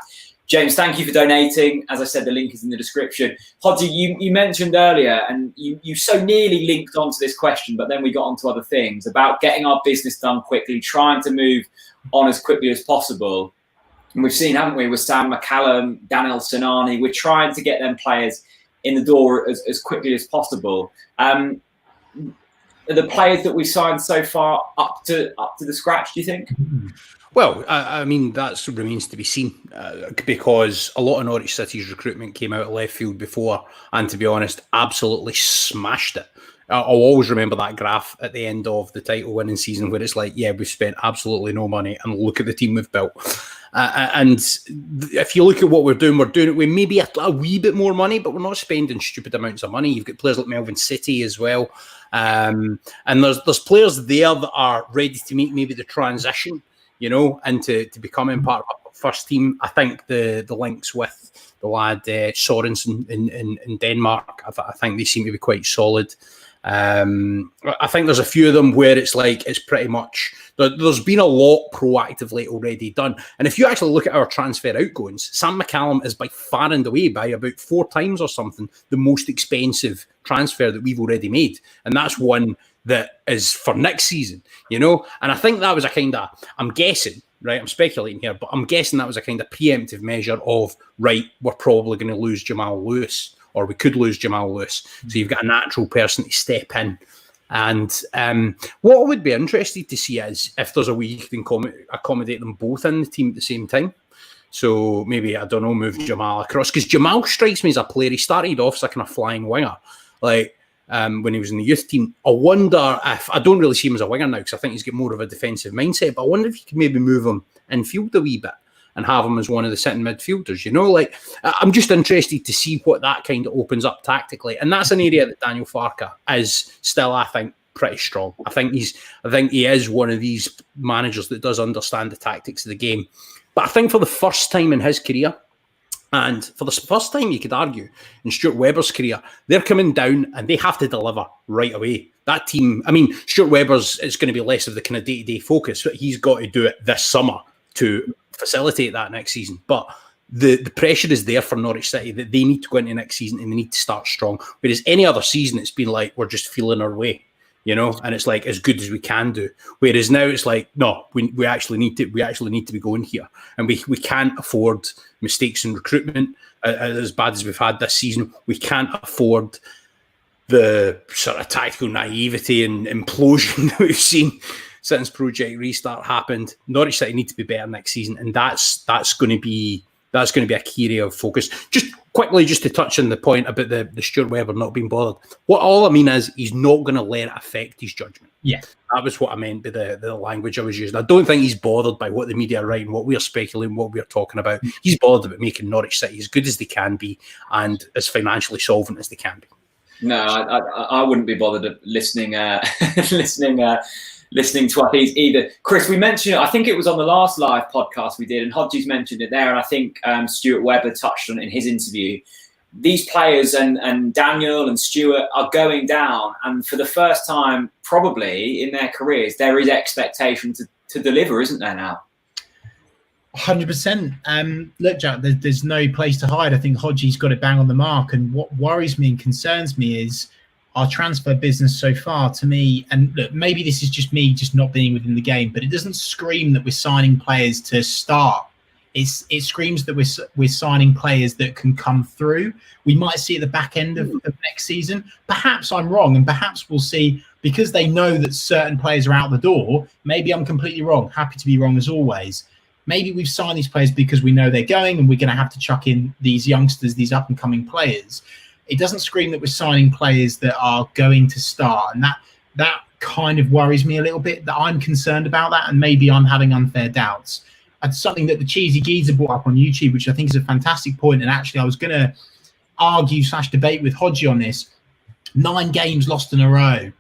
James, thank you for donating. As I said, the link is in the description. Hodgie, you mentioned earlier, and you so nearly linked onto this question, but then we got onto other things about getting our business done quickly, trying to move on as quickly as possible. And we've seen, haven't we, with Sam McCallum, Daniel Sinani, we're trying to get them players in the door as quickly as possible. Are the players that we've signed so far up to the scratch, do you think? Well, I mean, that remains to be seen because a lot of Norwich City's recruitment came out of left field before, and to be honest, absolutely smashed it. I'll always remember that graph at the end of the title winning season where it's like, yeah, we've spent absolutely no money and look at the team we've built. And if you look at what we're doing it with maybe a wee bit more money, but we're not spending stupid amounts of money. You've got players like Melvin City as well. And there's players there that are ready to make maybe the transition, you know, into becoming part of our first team. I think the links with the lad Sorensen in Denmark, I think they seem to be quite solid. I think there's a few of them where it's like it's pretty much there's been a lot proactively already done. And if you actually look at our transfer outgoings, Sam McCallum is by far and away, by about 4 times or something, the most expensive transfer that we've already made. And that's one that is for next season, you know? And I think that was a kind of, I'm guessing, right, I'm speculating here, but I'm guessing that was a kind of preemptive measure of, right, we're probably going to lose Jamal Lewis, or we could lose Jamal Lewis. So you've got a natural person to step in. And what I would be interested to see is if there's a way you can accommodate them both in the team at the same time. So maybe, I don't know, move Jamal across. Because Jamal strikes me as a player. He started off as a kind of flying winger, like when he was in the youth team. I wonder if, I don't really see him as a winger now because I think he's got more of a defensive mindset, but I wonder if you could maybe move him infield a wee bit. and have him as one of the sitting midfielders. You know, like I'm just interested to see what that kind of opens up tactically, and that's an area that Daniel Farke is still, I think, pretty strong. I think he is one of these managers that does understand the tactics of the game. But I think for the first time in his career, and for the first time, you could argue, in Stuart Webber's career, they're coming down and they have to deliver right away. That team, I mean, Stuart Webber's is going to be less of the kind of day-to-day focus, but he's got to do it this summer to facilitate that next season. But the pressure is there for Norwich City that they need to go into next season and they need to start strong. Whereas any other season, it's been like, we're just feeling our way, you know, and it's like as good as we can do. Whereas now it's like, no, we actually need to be going here, and we can't afford mistakes in recruitment as bad as we've had this season. We can't afford the sort of tactical naivety and implosion that we've seen since Project Restart happened. Norwich City need to be better next season, and that's going to be a key area of focus. Just quickly, just to touch on the point about the Stuart Webber not being bothered. What all I mean is he's not going to let it affect his judgment. Yeah, that was what I meant by the language I was using. I don't think he's bothered by what the media are writing, what we're speculating, what we're talking about. He's bothered about making Norwich City as good as they can be and as financially solvent as they can be. No, I wouldn't be bothered listening to us either. Chris, we mentioned it, I think it was on the last live podcast we did, and Hodges mentioned it there, and I think Stuart Webber touched on it in his interview. These players and Daniel and Stuart are going down, and for the first time probably in their careers, there is expectation to deliver, isn't there now? 100%. Look, Jack, there's no place to hide. I think Hodgie's got it bang on the mark. And what worries me and concerns me is our transfer business so far, to me. And look, maybe this is just me just not being within the game, but it doesn't scream that we're signing players to start. It screams that we're signing players that can come through. We might see at the back end of next season. Perhaps I'm wrong, and perhaps we'll see, because they know that certain players are out the door. Maybe I'm completely wrong. Happy to be wrong as always. Maybe we've signed these players because we know they're going, and we're going to have to chuck in these youngsters, these up-and-coming players. It doesn't scream that we're signing players that are going to start, and that kind of worries me a little bit, that I'm concerned about that, and maybe I'm having unfair doubts. It's something that the Cheesy Geezer brought up on YouTube, which I think is a fantastic point, and actually I was going to argue/debate with Hodgie on this. 9 games lost in a row.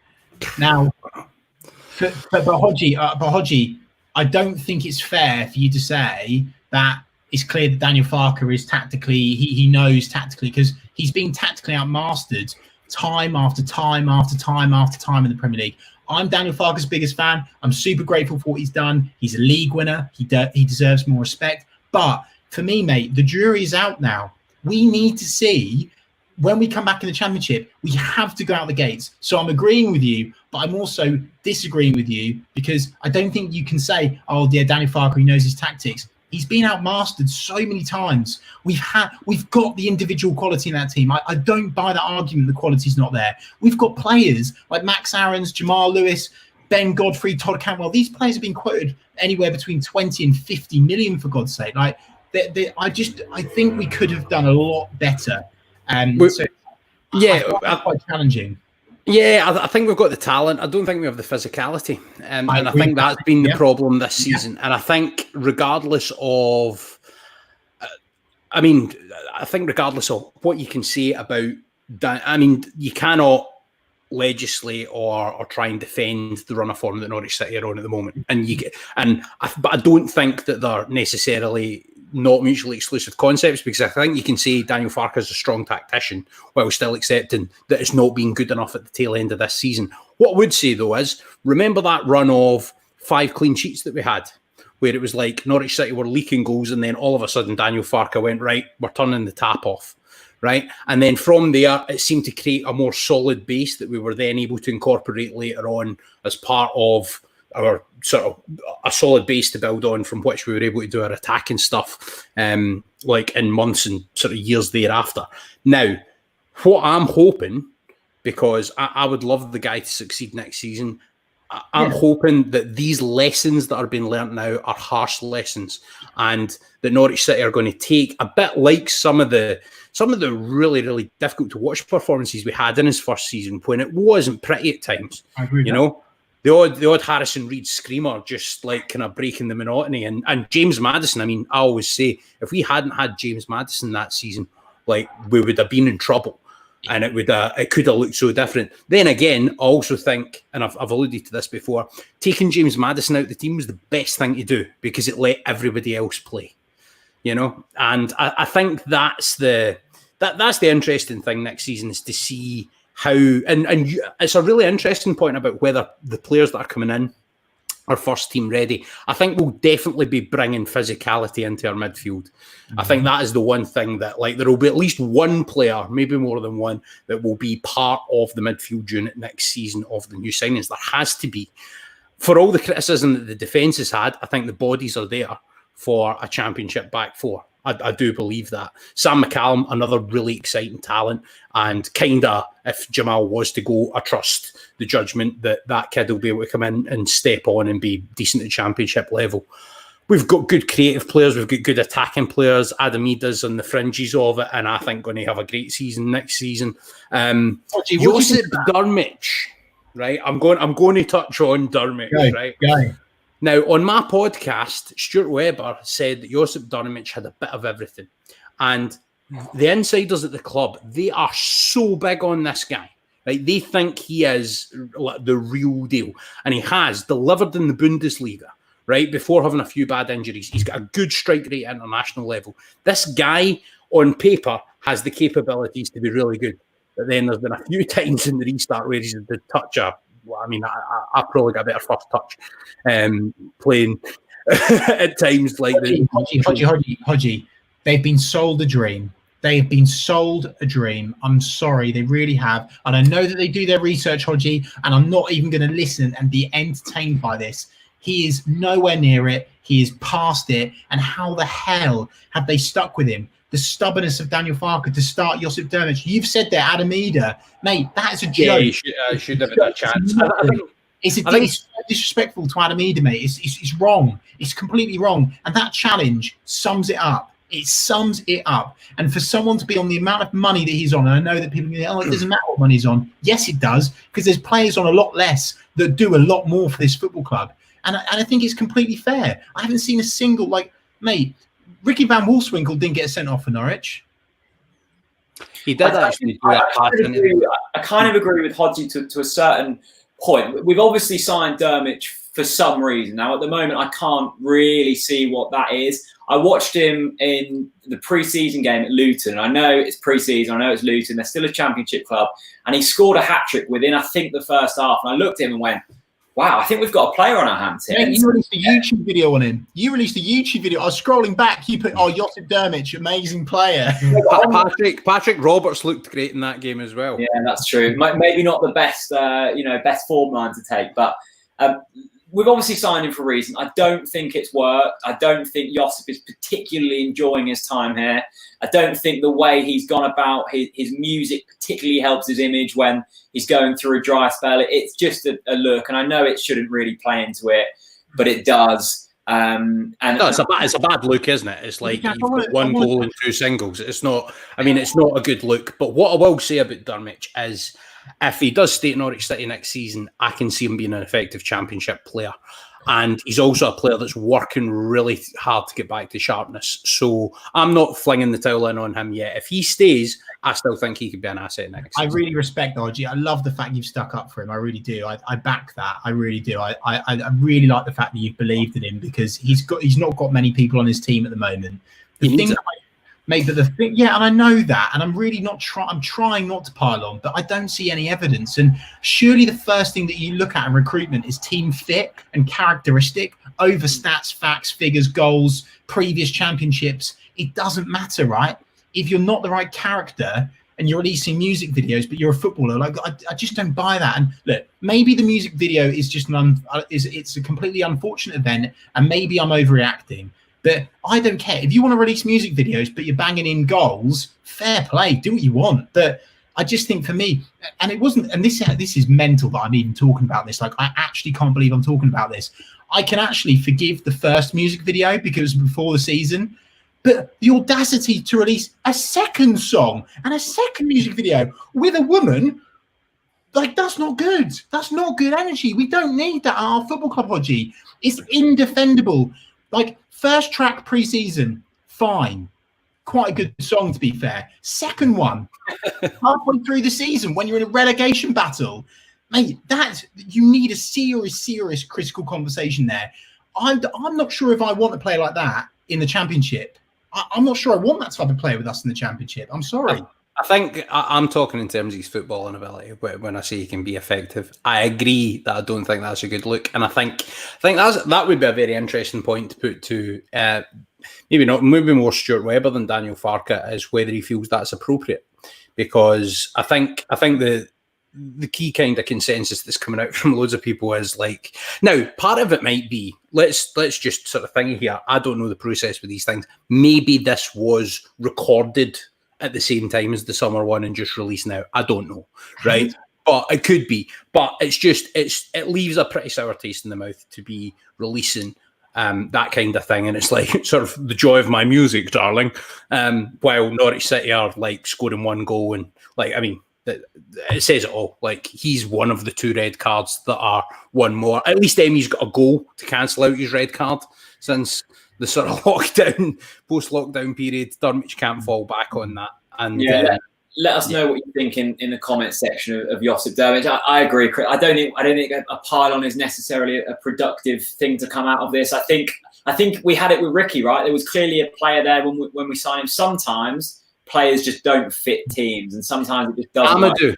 Now, but Hodgie, I don't think it's fair for you to say that it's clear that Daniel Farke is tactically, he knows tactically, because he's been tactically outmastered time after time after time after time in the Premier League. I'm Daniel Farke's biggest fan. I'm super grateful for what he's done. He's a league winner. He deserves more respect. But for me, mate, the jury is out now. We need to see, when we come back in the Championship, we have to go out the gates. So I'm agreeing with you, but I'm also disagreeing with you, because I don't think you can say, oh, yeah, Daniel Farke, he knows his tactics. He's been outmastered so many times. We've got the individual quality in that team. I don't buy the argument the quality's not there. We've got players like Max Aarons, Jamal Lewis, Ben Godfrey, Todd Cantwell. These players have been quoted anywhere between 20 and 50 million, for God's sake. Like, I think we could have done a lot better. So yeah, quite challenging. Yeah, I think we've got the talent. I don't think we have the physicality. And I think that's been the problem this season. Yeah. And I think regardless of what you can say about that, I mean, you cannot legislate or try and defend the run of form that Norwich City are on at the moment. But I don't think that they're necessarily not mutually exclusive concepts, because I think you can say Daniel Farke is a strong tactician while still accepting that it's not been good enough at the tail end of this season. What I would say, though, is remember that run of 5 clean sheets that we had, where it was like Norwich City were leaking goals, and then all of a sudden Daniel Farke went, right, we're turning the tap off, right? And then from there, it seemed to create a more solid base that we were then able to incorporate later on as part of our sort of a solid base to build on, from which we were able to do our attacking stuff, like in months and sort of years thereafter. Now, what I'm hoping, because I would love the guy to succeed next season, I'm hoping that these lessons that are being learnt now are harsh lessons, and that Norwich City are going to take, a bit like some of the really, really difficult to watch performances we had in his first season, when it wasn't pretty at times. I agree with you know. the odd Harrison Reed screamer just like kind of breaking the monotony. And James Maddison, I mean, I always say, if we hadn't had James Maddison that season, like, we would have been in trouble. And it could have looked so different. Then again, I also think, and I've alluded to this before, taking James Maddison out of the team was the best thing to do because it let everybody else play, you know. And I think that's the interesting thing next season, is to see how, and it's a really interesting point about whether the players that are coming in are first team ready. I think we'll definitely be bringing physicality into our midfield. I think that is the one thing that, like, there will be at least one player, maybe more than one, that will be part of the midfield unit next season of the new signings. There has to be. For all the criticism that the defence has had, I think the bodies are there for a championship back four. I do believe that. Sam McCallum, another really exciting talent, and kind of, if Jamal was to go, I trust the judgment that kid will be able to come in and step on and be decent at championship level. We've got good creative players. We've got good attacking players. Adam Ida's on the fringes of it, and I think going to have a great season next season. Josip Durmic, right? I'm going to touch on Durmic, right? Yeah. Now, on my podcast, Stuart Webber said that Josip Durmic had a bit of everything. And the insiders at the club, they are so big on this guy. Right? They think he is the real deal. And he has delivered in the Bundesliga, right, before having a few bad injuries. He's got a good strike rate at international level. This guy, on paper, has the capabilities to be really good. But then there's been a few times in the restart where he's had to touch up. Well, I mean, I probably got a better first touch playing at times like this. Hodgie, they've been sold a dream. They have been sold a dream. I'm sorry, they really have. And I know that they do their research, Hodgie, and I'm not even going to listen and be entertained by this. He is nowhere near it. He is past it. And how the hell have they stuck with him? The stubbornness of Daniel Farke to start Josip Durmic. You've said that, Adam Ida. Mate, that is a joke. Yeah, you should have had that chance. It's disrespectful to Adam Ida, mate. It's wrong. It's completely wrong. And that challenge sums it up. It sums it up. And for someone to be on the amount of money that he's on, and I know that people go, it doesn't matter what money he's on. Yes, it does, because there's players on a lot less that do a lot more for this football club. And I think it's completely fair. I haven't seen a single, mate, Ricky Van Wolfswinkel didn't get sent off for Norwich. He did actually. I kind of agree with Hodgie to a certain point. We've obviously signed Durmic for some reason. Now, at the moment, I can't really see what that is. I watched him in the pre-season game at Luton. I know it's pre-season. I know it's Luton. They're still a championship club. And he scored a hat-trick within, I think, the first half. And I looked at him and went, wow, I think we've got a player on our hands here. Yeah, you released a YouTube video on him. I was scrolling back. You put, Josip Durmic, amazing player. Patrick Roberts looked great in that game as well. Yeah, that's true. Maybe not the best, best form line to take, but we've obviously signed him for a reason. I don't think it's worked. I don't think Josip is particularly enjoying his time here. I don't think the way he's gone about his music particularly helps his image when he's going through a dry spell. It's just a look, and I know it shouldn't really play into it, but it does. It's a bad look, isn't it? It's like you've got one goal and two singles. It's not. I mean, it's not a good look. But what I will say about Durmic is, if he does stay at Norwich City next season, I can see him being an effective championship player. And he's also a player that's working really hard to get back to sharpness. So I'm not flinging the towel in on him yet. If he stays, I still think he could be an asset next season. I really respect Hodgie. I love the fact you've stuck up for him. I really do. I back that. I really do. I really like the fact that you've believed in him, because he's not got many people on his team at the moment. And I know that, and I'm really not I'm trying not to pile on, but I don't see any evidence. And surely the first thing that you look at in recruitment is team fit and characteristic over stats, facts, figures, goals, previous championships. It doesn't matter, right? If you're not the right character and you're releasing music videos, but you're a footballer, I just don't buy that. And look, maybe the music video is just it's a completely unfortunate event, and maybe I'm overreacting. But I don't care. If you want to release music videos, but you're banging in goals, fair play, do what you want. But I just think for me, and it wasn't, and this is mental that I'm even talking about this. I actually can't believe I'm talking about this. I can actually forgive the first music video because it was before the season. But the audacity to release a second song and a second music video with a woman, Like, that's not good. That's not good energy. We don't need that at our football club, Hodgie. It's indefendable. Like, first track pre-season, fine. Quite a good song, to be fair. Second one, halfway through the season, when you're in a relegation battle, mate, you need a serious critical conversation there. I'm not sure if I want a player like that in the Championship. I'm not sure I want that type of player with us in the Championship. I'm sorry. I think I'm talking in terms of his footballing ability when I say he can be effective. I agree that I don't think that's a good look, and I think that would be a very interesting point to put to maybe more Stuart Webber than Daniel Farke, is whether he feels that's appropriate, because I think the key kind of consensus that's coming out from loads of people is like, now part of it might be let's just sort of think here. I don't know the process with these things. Maybe this was recorded at the same time as the summer one and just released now. I don't know, right? But it could be. But it leaves a pretty sour taste in the mouth to be releasing that kind of thing, and it's like sort of the joy of my music, darling. While Norwich City are like scoring one goal, and like, I mean, it says it all. Like, he's one of the 2 red cards that are one more. At least Emmy's got a goal to cancel out his red card since the sort of post-lockdown period. Dermot can't fall back on that. And let us know what you think in the comments section of Josip Dermot. I agree, Chris. I don't think a pylon is necessarily a productive thing to come out of this. I think we had it with Ricky, right? There was clearly a player there when we signed him. Sometimes players just don't fit teams, and sometimes it just doesn't.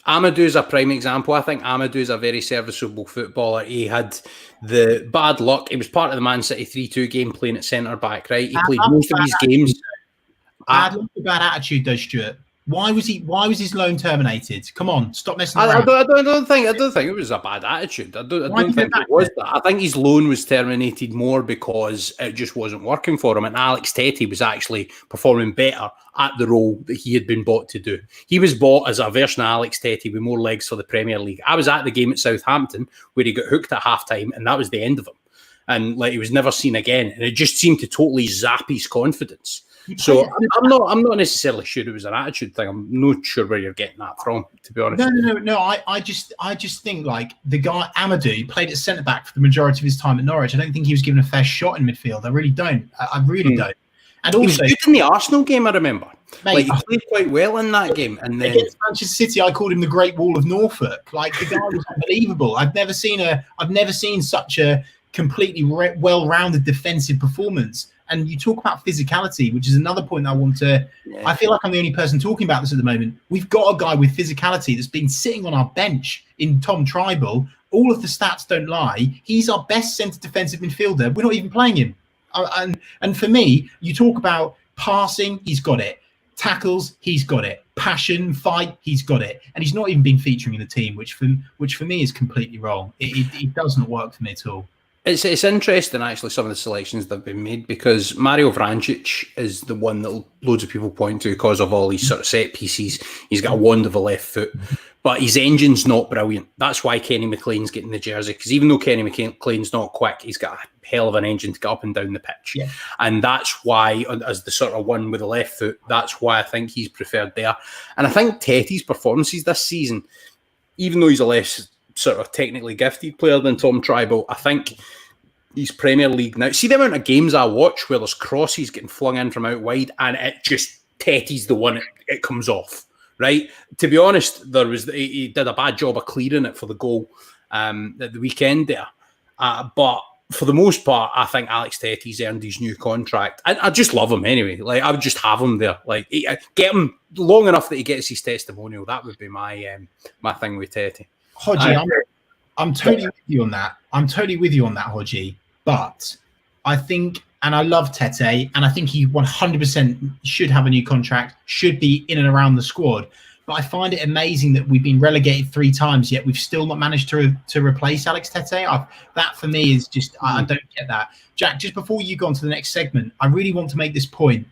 Amadou's a prime example. I think Amadou's a very serviceable footballer. He had the bad luck. He was part of the Man City 3-2 game playing at centre-back, right? He played most of his games. Bad attitude, though, Stuart. Why was his loan terminated? Come on, stop messing around. I don't think it was a bad attitude. I don't think it was that. I think his loan was terminated more because it just wasn't working for him, and Alex Tettey was actually performing better at the role that he had been bought to do. He was bought as a version of Alex Tettey with more legs for the Premier League. I was at the game at Southampton where he got hooked at half-time, and that was the end of him. And like, he was never seen again, and it just seemed to totally zap his confidence. So I'm not necessarily sure it was an attitude thing. I'm not sure where you're getting that from, to be honest. No. I just think, like, the guy Amadou played at centre back for the majority of his time at Norwich. I don't think he was given a fair shot in midfield. I really don't. I really don't. And also, he was good in the Arsenal game, I remember. Mate, like, he played quite well in that game. And then against Manchester City, I called him the Great Wall of Norfolk. Like, the guy was unbelievable. I've never seen such a completely well-rounded defensive performance. And you talk about physicality, which is another point I want to. Yeah. I feel like I'm the only person talking about this at the moment. We've got a guy with physicality that's been sitting on our bench in Tom Tribal. All of the stats don't lie. He's our best centre defensive midfielder. We're not even playing him. And for me, you talk about passing, he's got it. Tackles, he's got it. Passion, fight, he's got it. And he's not even been featuring in the team, which for me is completely wrong. It does not work for me at all. It's interesting, actually, some of the selections that have been made, because Mario Vrancic is the one that loads of people point to because of all these sort of set pieces. He's got a wand of a left foot, but his engine's not brilliant. That's why Kenny McLean's getting the jersey, because even though Kenny McLean's not quick, he's got a hell of an engine to get up and down the pitch. Yeah. And that's why, as the sort of one with the left foot, that's why I think he's preferred there. And I think Tettey's performances this season, even though he's a less sort of technically gifted player than Tom Tribal, I think he's Premier League now. See the amount of games I watch where there's crosses getting flung in from out wide, and it just Tettey's the one it comes off, right? To be honest, he did a bad job of clearing it for the goal at the weekend there, but for the most part, I think Alex Tettey's earned his new contract. I just love him anyway. Like, I would just have him there. Like, get him long enough that he gets his testimonial. That would be my thing with Tettey. Hodgie, I'm totally with you on that. Hodgie. But I think, and I love Tete, and I think he 100% should have a new contract, should be in and around the squad. But I find it amazing that we've been relegated 3 times, yet we've still not managed to replace Alex Tete. That for me is just, I don't get that. Jack, just before you go on to the next segment, I really want to make this point.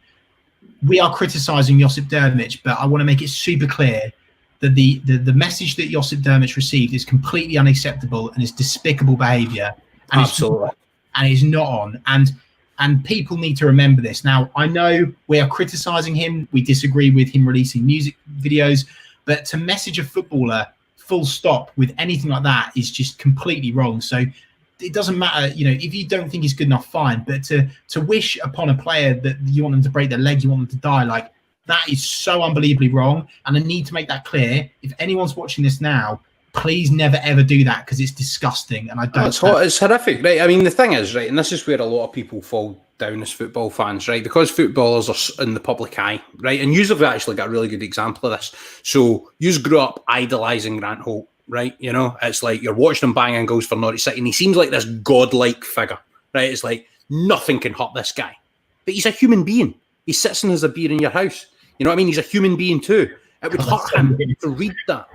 We are criticising Josip Dermot, but I want to make it super clear that the message that Josip Dermot received is completely unacceptable and is despicable behaviour. Absolutely. And he's not on. And people need to remember this. Now, I know we are criticising him. We disagree with him releasing music videos. But to message a footballer full stop with anything like that is just completely wrong. So it doesn't matter, if you don't think he's good enough, fine. But to wish upon a player that you want them to break their leg, you want them to die, like that is so unbelievably wrong. And I need to make that clear. If anyone's watching this now, please never ever do that, because it's disgusting. And I don't. It's horrific, right? I mean, the thing is, right, and this is where a lot of people fall down as football fans, right? Because footballers are in the public eye, right? And you have actually got a really good example of this. So you grew up idolising Grant Holt, right? It's like you're watching him banging goals for Norwich City, and he seems like this godlike figure, right? It's like nothing can hurt this guy, but he's a human being. He sits and has a beer in your house. You know what I mean? He's a human being too. It would hurt him to read that.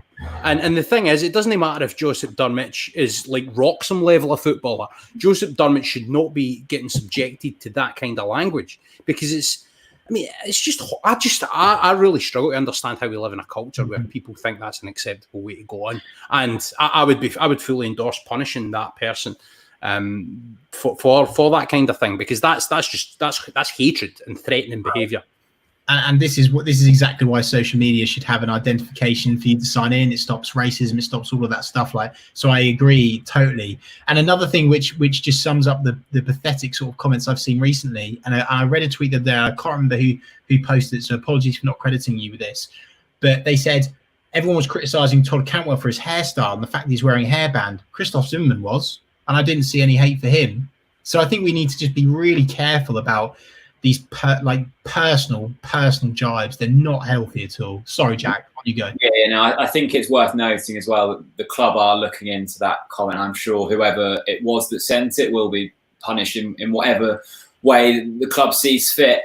And the thing is, it doesn't matter if Joseph Durmich is like Wroxham level of footballer. Joseph Durmich should not be getting subjected to that kind of language, because I really struggle to understand how we live in a culture where people think that's an acceptable way to go on. And I would fully endorse punishing that person for that kind of thing, because that's hatred and threatening behaviour. And this is exactly why social media should have an identification for you to sign in. It stops racism. It stops all of that stuff. So I agree totally. And another thing which just sums up the pathetic sort of comments I've seen recently. And I read a tweet there. I can't remember who posted it, so apologies for not crediting you with this. But they said everyone was criticising Todd Cantwell for his hairstyle and the fact that he's wearing a hairband. Christoph Zimmermann was, and I didn't see any hate for him. So I think we need to just be really careful about these personal jibes. They're not healthy at all. Sorry, Jack, on you go. Yeah, I think it's worth noting as well that the club are looking into that comment. I'm sure whoever it was that sent it will be punished in whatever way the club sees fit.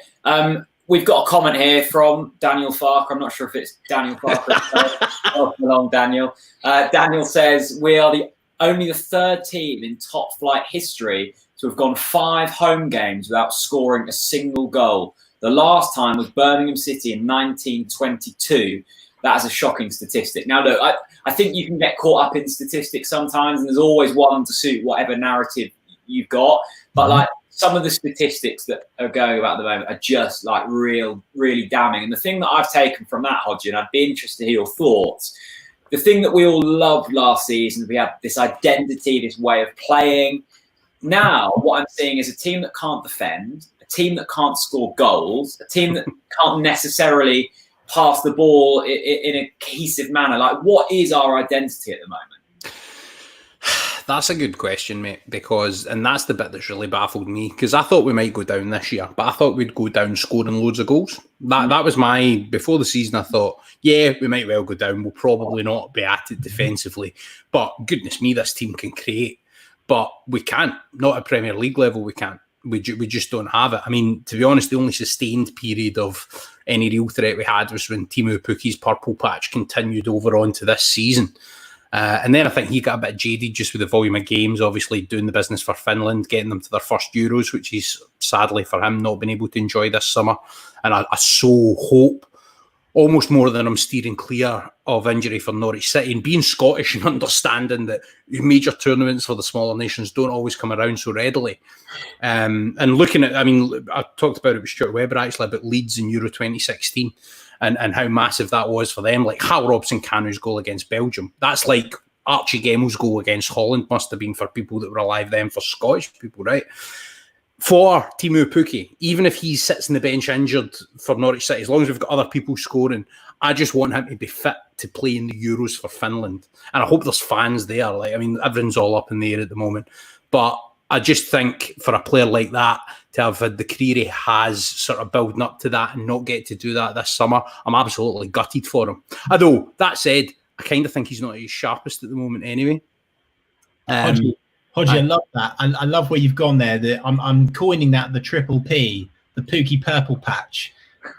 We've got a comment here from Daniel Farker. I'm not sure if it's Daniel Farker. Welcome along, Daniel. Daniel says, we are only the third team in top flight history to have gone 5 home games without scoring a single goal. The last time was Birmingham City in 1922. That is a shocking statistic. Now, look, I think you can get caught up in statistics sometimes, and there's always one to suit whatever narrative you've got. But some of the statistics that are going about at the moment are just really damning. And the thing that I've taken from that, Hodge, and I'd be interested to hear your thoughts. The thing that we all loved last season, we had this identity, this way of playing. Now, what I'm seeing is a team that can't defend, a team that can't score goals, a team that can't necessarily pass the ball in a cohesive manner. What is our identity at the moment? That's a good question, mate, and that's the bit that's really baffled me, because I thought we might go down this year, but I thought we'd go down scoring loads of goals. That was before the season, I thought, yeah, we might well go down. We'll probably not be at it defensively, but goodness me, this team can create. But we can't. Not at Premier League level, we can't. We just don't have it. I mean, to be honest, the only sustained period of any real threat we had was when Timo Pukki's purple patch continued over onto this season. And then I think he got a bit jaded just with the volume of games, obviously doing the business for Finland, getting them to their first Euros, which he's sadly for him not been able to enjoy this summer. And I so hope, almost more than I'm steering clear of injury for Norwich City, and being Scottish and understanding that major tournaments for the smaller nations don't always come around so readily. And looking at, I talked about it with Stuart Webber actually, about Leeds in Euro 2016 and how massive that was for them. Like Hal Robson-Canu's goal against Belgium. That's like Archie Gemmell's goal against Holland must have been for people that were alive then, for Scottish people, right? For Timo Pukki, even if he sits in the bench injured for Norwich City, as long as we've got other people scoring, I just want him to be fit to play in the Euros for Finland. And I hope there's fans there. Everyone's all up in the air at the moment. But I just think for a player like that, to have had the career he has sort of building up to that and not get to do that this summer, I'm absolutely gutted for him. Although, that said, I kind of think he's not at his sharpest at the moment anyway. Hodgie, I love that. I love where you've gone there. I'm coining that the triple P, the Pukki purple patch.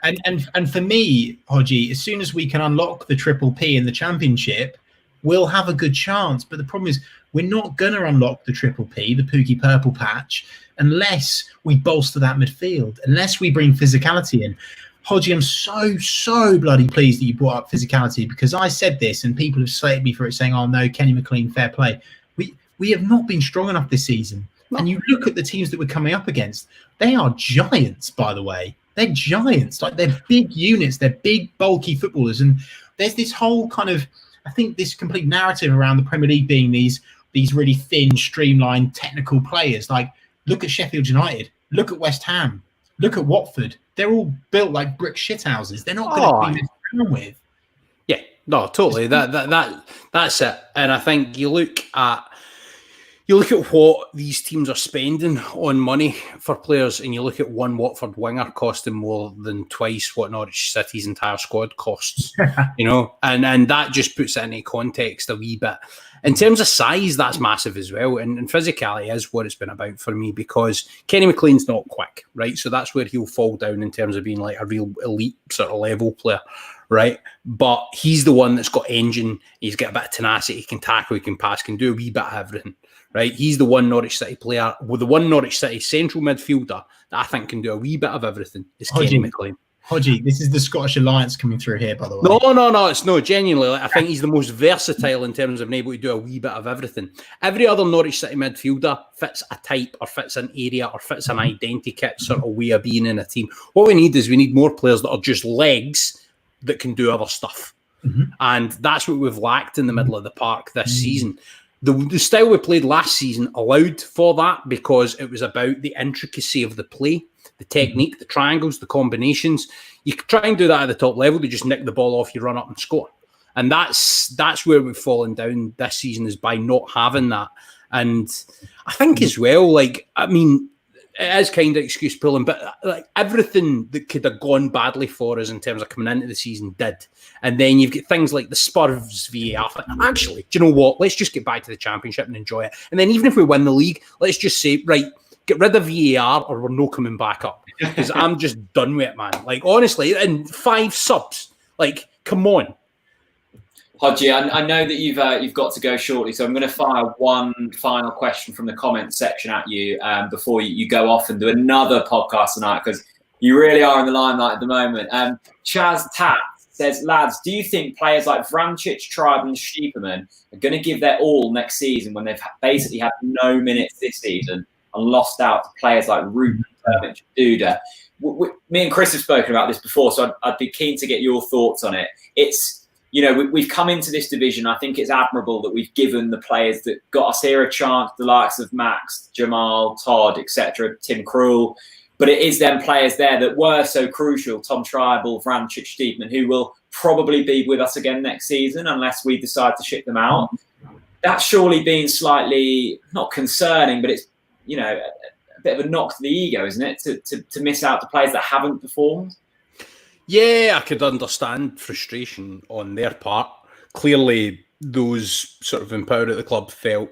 And for me, Hodgie, as soon as we can unlock the triple P in the Championship, we'll have a good chance. But the problem is we're not going to unlock the triple P, the Pukki purple patch, unless we bolster that midfield, unless we bring physicality in. Hodgie, I'm so bloody pleased that you brought up physicality, because I said this and people have slated me for it, saying, oh no, Kenny McLean, fair play. We have not been strong enough this season. No. And you look at the teams that we're coming up against, they are giants, by the way. They're giants. They're big units. They're big, bulky footballers. And there's this whole kind of I think this complete narrative around the Premier League being these really thin, streamlined, technical players. Like, look at Sheffield United, look at West Ham, look at Watford. They're all built like brick shithouses. They're not going to be messed around with. Yeah, no, totally. That's it. And I think you look at what these teams are spending on money for players, and you look at one Watford winger costing more than twice what Norwich City's entire squad costs, and that just puts it into context a wee bit. In terms of size, that's massive as well, and physicality is what it's been about for me, because Kenny McLean's not quick, right? So that's where he'll fall down in terms of being like a real elite sort of level player, right? But he's the one that's got engine, he's got a bit of tenacity, he can tackle, he can pass, can do a wee bit of everything. Right, he's the one Norwich City player, with the one Norwich City central midfielder that I think can do a wee bit of everything. Is Kenny McLean. Hodgie, this is the Scottish Alliance coming through here, by the way. No, it's no, genuinely. Like, I think he's the most versatile in terms of being able to do a wee bit of everything. Every other Norwich City midfielder fits a type, or fits an area, or fits an identity sort of way of being in a team. What we need more players that are just legs that can do other stuff. And that's what we've lacked in the middle of the park this season. The style we played last season allowed for that, because it was about the intricacy of the play, the technique, the triangles, the combinations. You could try and do that at the top level. You just nick the ball off, you run up and score. And that's where we've fallen down this season, is by not having that. And I think as well, like, I mean, it is kind of excuse pulling, but like everything that could have gone badly for us in terms of coming into the season did. And then you've got things like the Spurs VAR. Actually, do you know what? Let's just get back to the Championship and enjoy it. And then even if we win the league, let's just say, right, get rid of VAR or we're no coming back up. Because I'm just done with it, man. Like, honestly, and 5 subs. Like, come on. Hodgie, I know that you've got to go shortly, so I'm going to fire one final question from the comments section at you before you go off and do another podcast tonight, because you really are in the limelight at the moment. Chaz Tat says, lads, do you think players like Vrancic, Tribe and Sheeperman are going to give their all next season when they've basically had no minutes this season and lost out to players like Ruben, Permich, Duda? Me and Chris have spoken about this before, so I'd be keen to get your thoughts on it. It's, we've come into this division. I think it's admirable that we've given the players that got us here a chance, the likes of Max, Jamal, Todd, etc., Tim Krul. But it is them players there that were so crucial, Tom Tribal, Vrancic, Steedman, who will probably be with us again next season unless we decide to ship them out. That's surely been slightly, not concerning, but it's, a bit of a knock to the ego, isn't it, to miss out the players that haven't performed? Yeah, I could understand frustration on their part. Clearly, those sort of empowered at the club felt,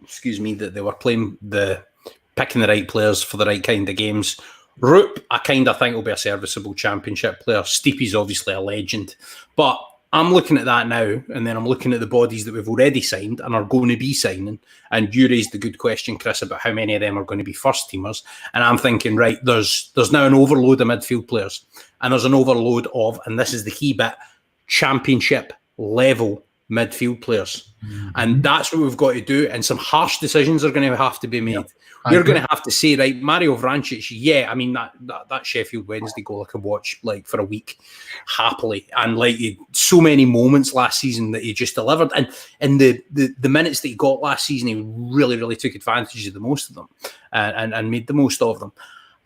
that they were picking the right players for the right kind of games. Roop, I kind of think will be a serviceable Championship player. Steepy's obviously a legend. But I'm looking at that now, and then I'm looking at the bodies that we've already signed and are going to be signing. And you raised the good question, Chris, about how many of them are going to be first-teamers. And I'm thinking, right, there's now an overload of midfield players. And there's an overload of, and this is the key bit, Championship-level midfield players. And that's what we've got to do. And some harsh decisions are going to have to be made. We're going to have to say, right, Mario Vrancic, that Sheffield Wednesday goal I could watch like for a week happily. And like so many moments last season that he just delivered. And the minutes that he got last season, he really, really took advantage of the most of them and made the most of them.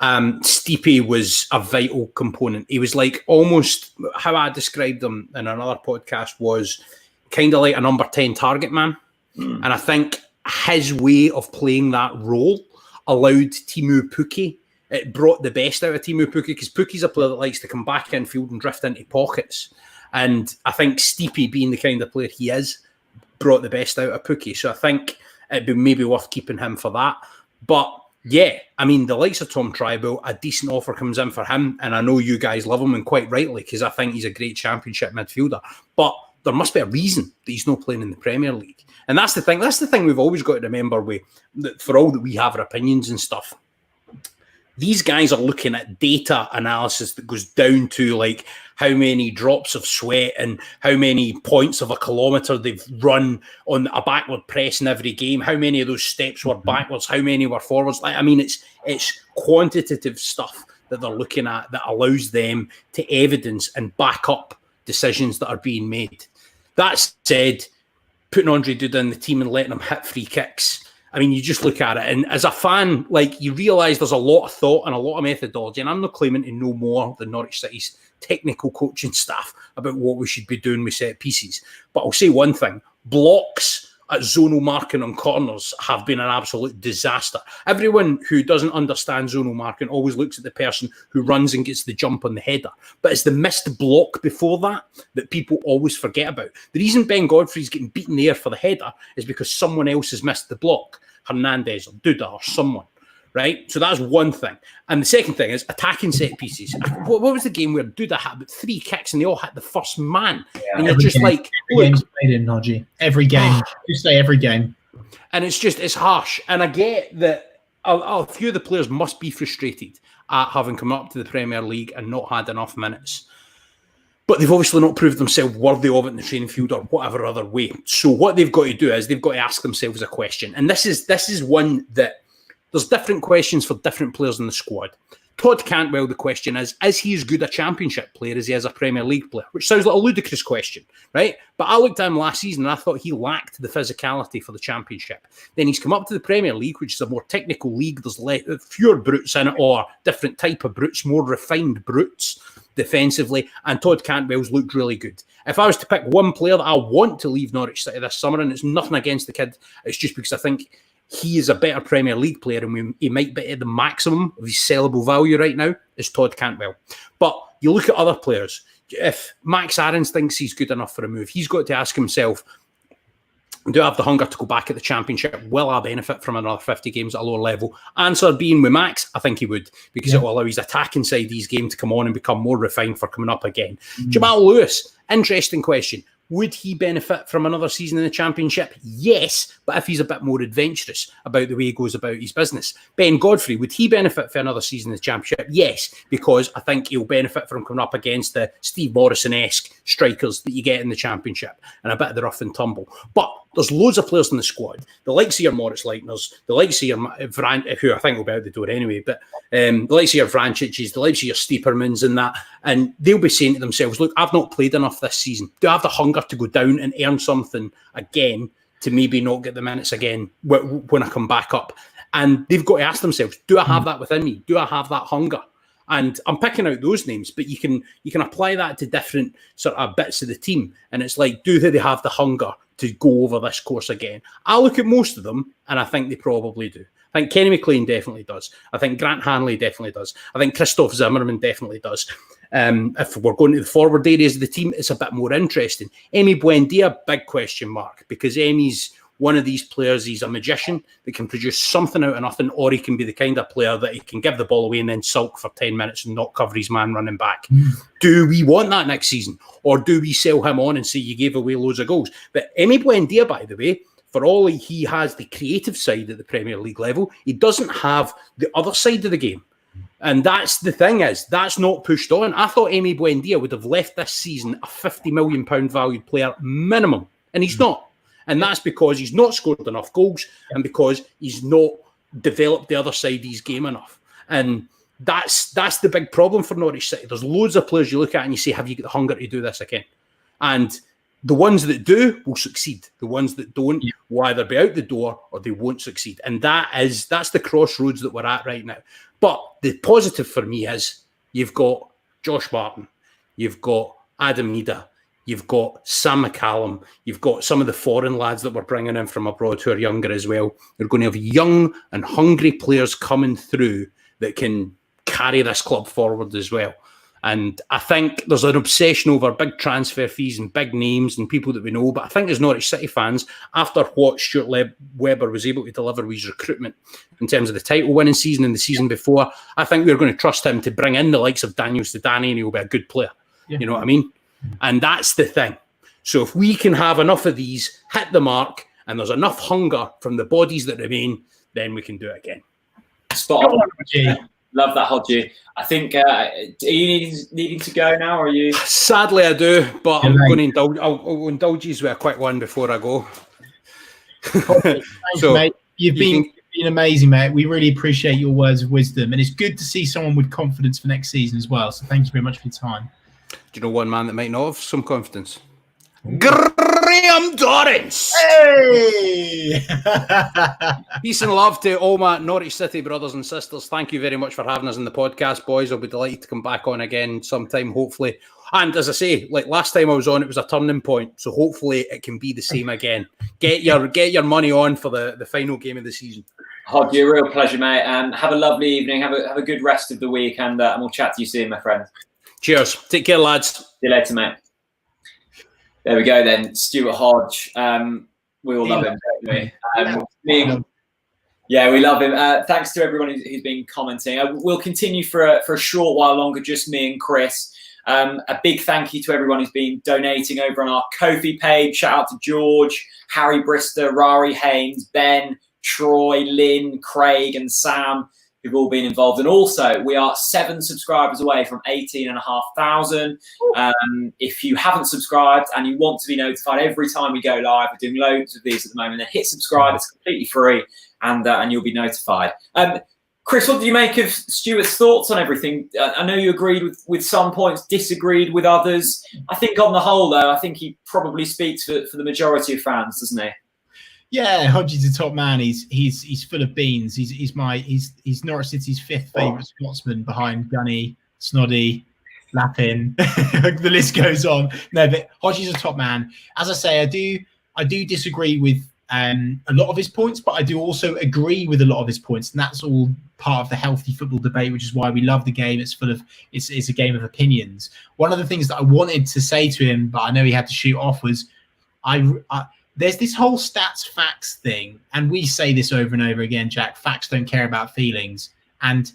Stipe was a vital component. He was like almost, how I described him in another podcast was kind of like a number 10 target man. And I think his way of playing that role allowed Timu Pukki. It brought the best out of Timu Pukki, because Pukki's a player that likes to come back in field and drift into pockets. And I think Stipe, being the kind of player he is, brought the best out of Pukki. So I think it'd be maybe worth keeping him for that. But yeah, I mean, the likes of Tom Tribal, a decent offer comes in for him. And I know you guys love him, and quite rightly, because I think he's a great Championship midfielder. But there must be a reason that he's not playing in the Premier League. And that's the thing. That's the thing we've always got to remember, that for all that we have our opinions and stuff, these guys are looking at data analysis that goes down to like how many drops of sweat and how many points of a kilometre they've run on a backward press in every game, how many of those steps were backwards, how many were forwards. Like, I mean, it's quantitative stuff that they're looking at that allows them to evidence and back up decisions that are being made. That said, putting Andre Duda in the team and letting him hit free kicks, I mean, you just look at it, and as a fan, like, you realise there's a lot of thought and a lot of methodology, and I'm not claiming to know more than Norwich City's technical coaching staff about what we should be doing with set pieces. But I'll say one thing, blocks at zonal marking on corners have been an absolute disaster. Everyone who doesn't understand zonal marking always looks at the person who runs and gets the jump on the header. But it's the missed block before that people always forget about. The reason Ben Godfrey's getting beaten there for the header is because someone else has missed the block. Hernandez or Duda or someone, right? So that's one thing. And the second thing is attacking set pieces. What was the game where Duda had about 3 kicks and they all hit the first man? Yeah, and you're just like... Every game's played in, Hodgie. Every game. Just say every game. And it's harsh. And I get that a few of the players must be frustrated at having come up to the Premier League and not had enough minutes. But they've obviously not proved themselves worthy of it in the training field or whatever other way. So what they've got to do is they've got to ask themselves a question. And this is one that there's different questions for different players in the squad. Todd Cantwell, the question is he as good a Championship player as he is a Premier League player? Which sounds like a ludicrous question, right? But I looked at him last season and I thought he lacked the physicality for the Championship. Then he's come up to the Premier League, which is a more technical league. There's fewer brutes in it, or different type of brutes, more refined brutes defensively, and Todd Cantwell's looked really good. If I was to pick one player that I want to leave Norwich City this summer, and it's nothing against the kid, it's just because I think he is a better Premier League player and he might be at the maximum of his sellable value right now, is Todd Cantwell. But you look at other players. If Max Aarons thinks he's good enough for a move, he's got to ask himself, do I have the hunger to go back at the Championship? Will I benefit from another 50 games at a lower level? Answer being with Max, I think he would, because it will allow his attacking side of his game to come on and become more refined for coming up again. Jamal Lewis, interesting question. Would he benefit from another season in the Championship? Yes, but if he's a bit more adventurous about the way he goes about his business. Ben Godfrey, would he benefit for another season in the Championship? Yes, because I think he'll benefit from coming up against the Steve Morrison-esque strikers that you get in the Championship and a bit of the rough and tumble. But there's loads of players in the squad. The likes of your Moritz Leitners, the likes of your who I think will be out the door anyway, but the likes of your Vrancic's, the likes of your Stiepermans and that, and they'll be saying to themselves, look, I've not played enough this season. Do I have the hunger to go down and earn something again to maybe not get the minutes again when I come back up? And they've got to ask themselves, do I have that within me? Do I have that hunger? And I'm picking out those names, but you can apply that to different sort of bits of the team. And it's like, do they have the hunger to go over this course again? I look at most of them, and I think they probably do. I think Kenny McLean definitely does. I think Grant Hanley definitely does. I think Christoph Zimmerman definitely does. If we're going to the forward areas of the team, it's a bit more interesting. Emi Buendia, big question mark, because Emi's one of these players. He's a magician that can produce something out of nothing, or he can be the kind of player that he can give the ball away and then sulk for 10 minutes and not cover his man running back. Do we want that next season? Or do we sell him on and say you gave away loads of goals? But Emi Buendia, by the way, for all he has the creative side at the Premier League level, he doesn't have the other side of the game. And that's the thing, is that's not pushed on. I thought Emi Buendia would have left this season a £50 million valued player minimum, and he's not. And that's because he's not scored enough goals and because he's not developed the other side of his game enough. And that's the big problem for Norwich City. There's loads of players you look at and you say, have you got the hunger to do this again? And the ones that do will succeed. The ones that don't will either be out the door or they won't succeed. And that's the crossroads that we're at right now. But the positive for me is you've got Josh Barton, you've got Adam Nida, you've got Sam McCallum, you've got some of the foreign lads that we're bringing in from abroad who are younger as well. You're going to have young and hungry players coming through that can carry this club forward as well. And I think there's an obsession over big transfer fees and big names and people that we know. But I think as Norwich City fans, after what Stuart Webber was able to deliver with his recruitment in terms of the title-winning season and the season before, I think we're going to trust him to bring in the likes of Daniel Sedani, and he'll be a good player. Yeah. You know what I mean? And that's the thing. So if we can have enough of these hit the mark and there's enough hunger from the bodies that remain, then we can do it again. Spot on. Love that, Hodgie. I think, are you needing to go now, or are you? Sadly, I do, but I'm going to indulge you with a quick one before I go. Thanks, mate. You've been amazing, mate. We really appreciate your words of wisdom, and it's good to see someone with confidence for next season as well. So thank you very much for your time. Do you know one man that might not have some confidence? Graham Dorrance. Hey! Peace and love to all my Norwich City brothers and sisters. Thank you very much for having us in the podcast, boys. I'll be delighted to come back on again sometime, hopefully. And as I say, like last time I was on, it was a turning point. So hopefully it can be the same again. Get your money on for the final game of the season. Hodge, a real pleasure, mate. Have a lovely evening. Have a good rest of the week, and we'll chat to you soon, my friend. Cheers. Take care, lads. See you later, mate. There we go then. Stuart Hodge. We all love him, don't we? Yeah, we love him. Thanks to everyone who's been commenting. We'll continue for a short while longer, just me and Chris. A big thank you to everyone who's been donating over on our Ko-fi page. Shout out to George, Harry Brister, Rari Haynes, Ben, Troy, Lynn, Craig and Sam, who've all been involved. And also, we are 7 subscribers away from 18,500. If you haven't subscribed and you want to be notified every time we go live, we're doing loads of these at the moment, then hit subscribe. It's completely free, and you'll be notified. Chris, what do you make of Stuart's thoughts on everything? I know you agreed with some points, disagreed with others. I think on the whole, though, I think he probably speaks for the majority of fans, doesn't he? Yeah, Hodgie's a top man. He's full of beans. He's Norwich City's 5th favourite Scotsman behind Gunny, Snoddy, Lappin. The list goes on. No, but Hodgie's a top man. As I say, I do disagree with a lot of his points, but I do also agree with a lot of his points, and that's all part of the healthy football debate, which is why we love the game. It's a game of opinions. One of the things that I wanted to say to him, but I know he had to shoot off, was there's this whole stats facts thing, and we say this over and over again, Jack. Facts don't care about feelings, and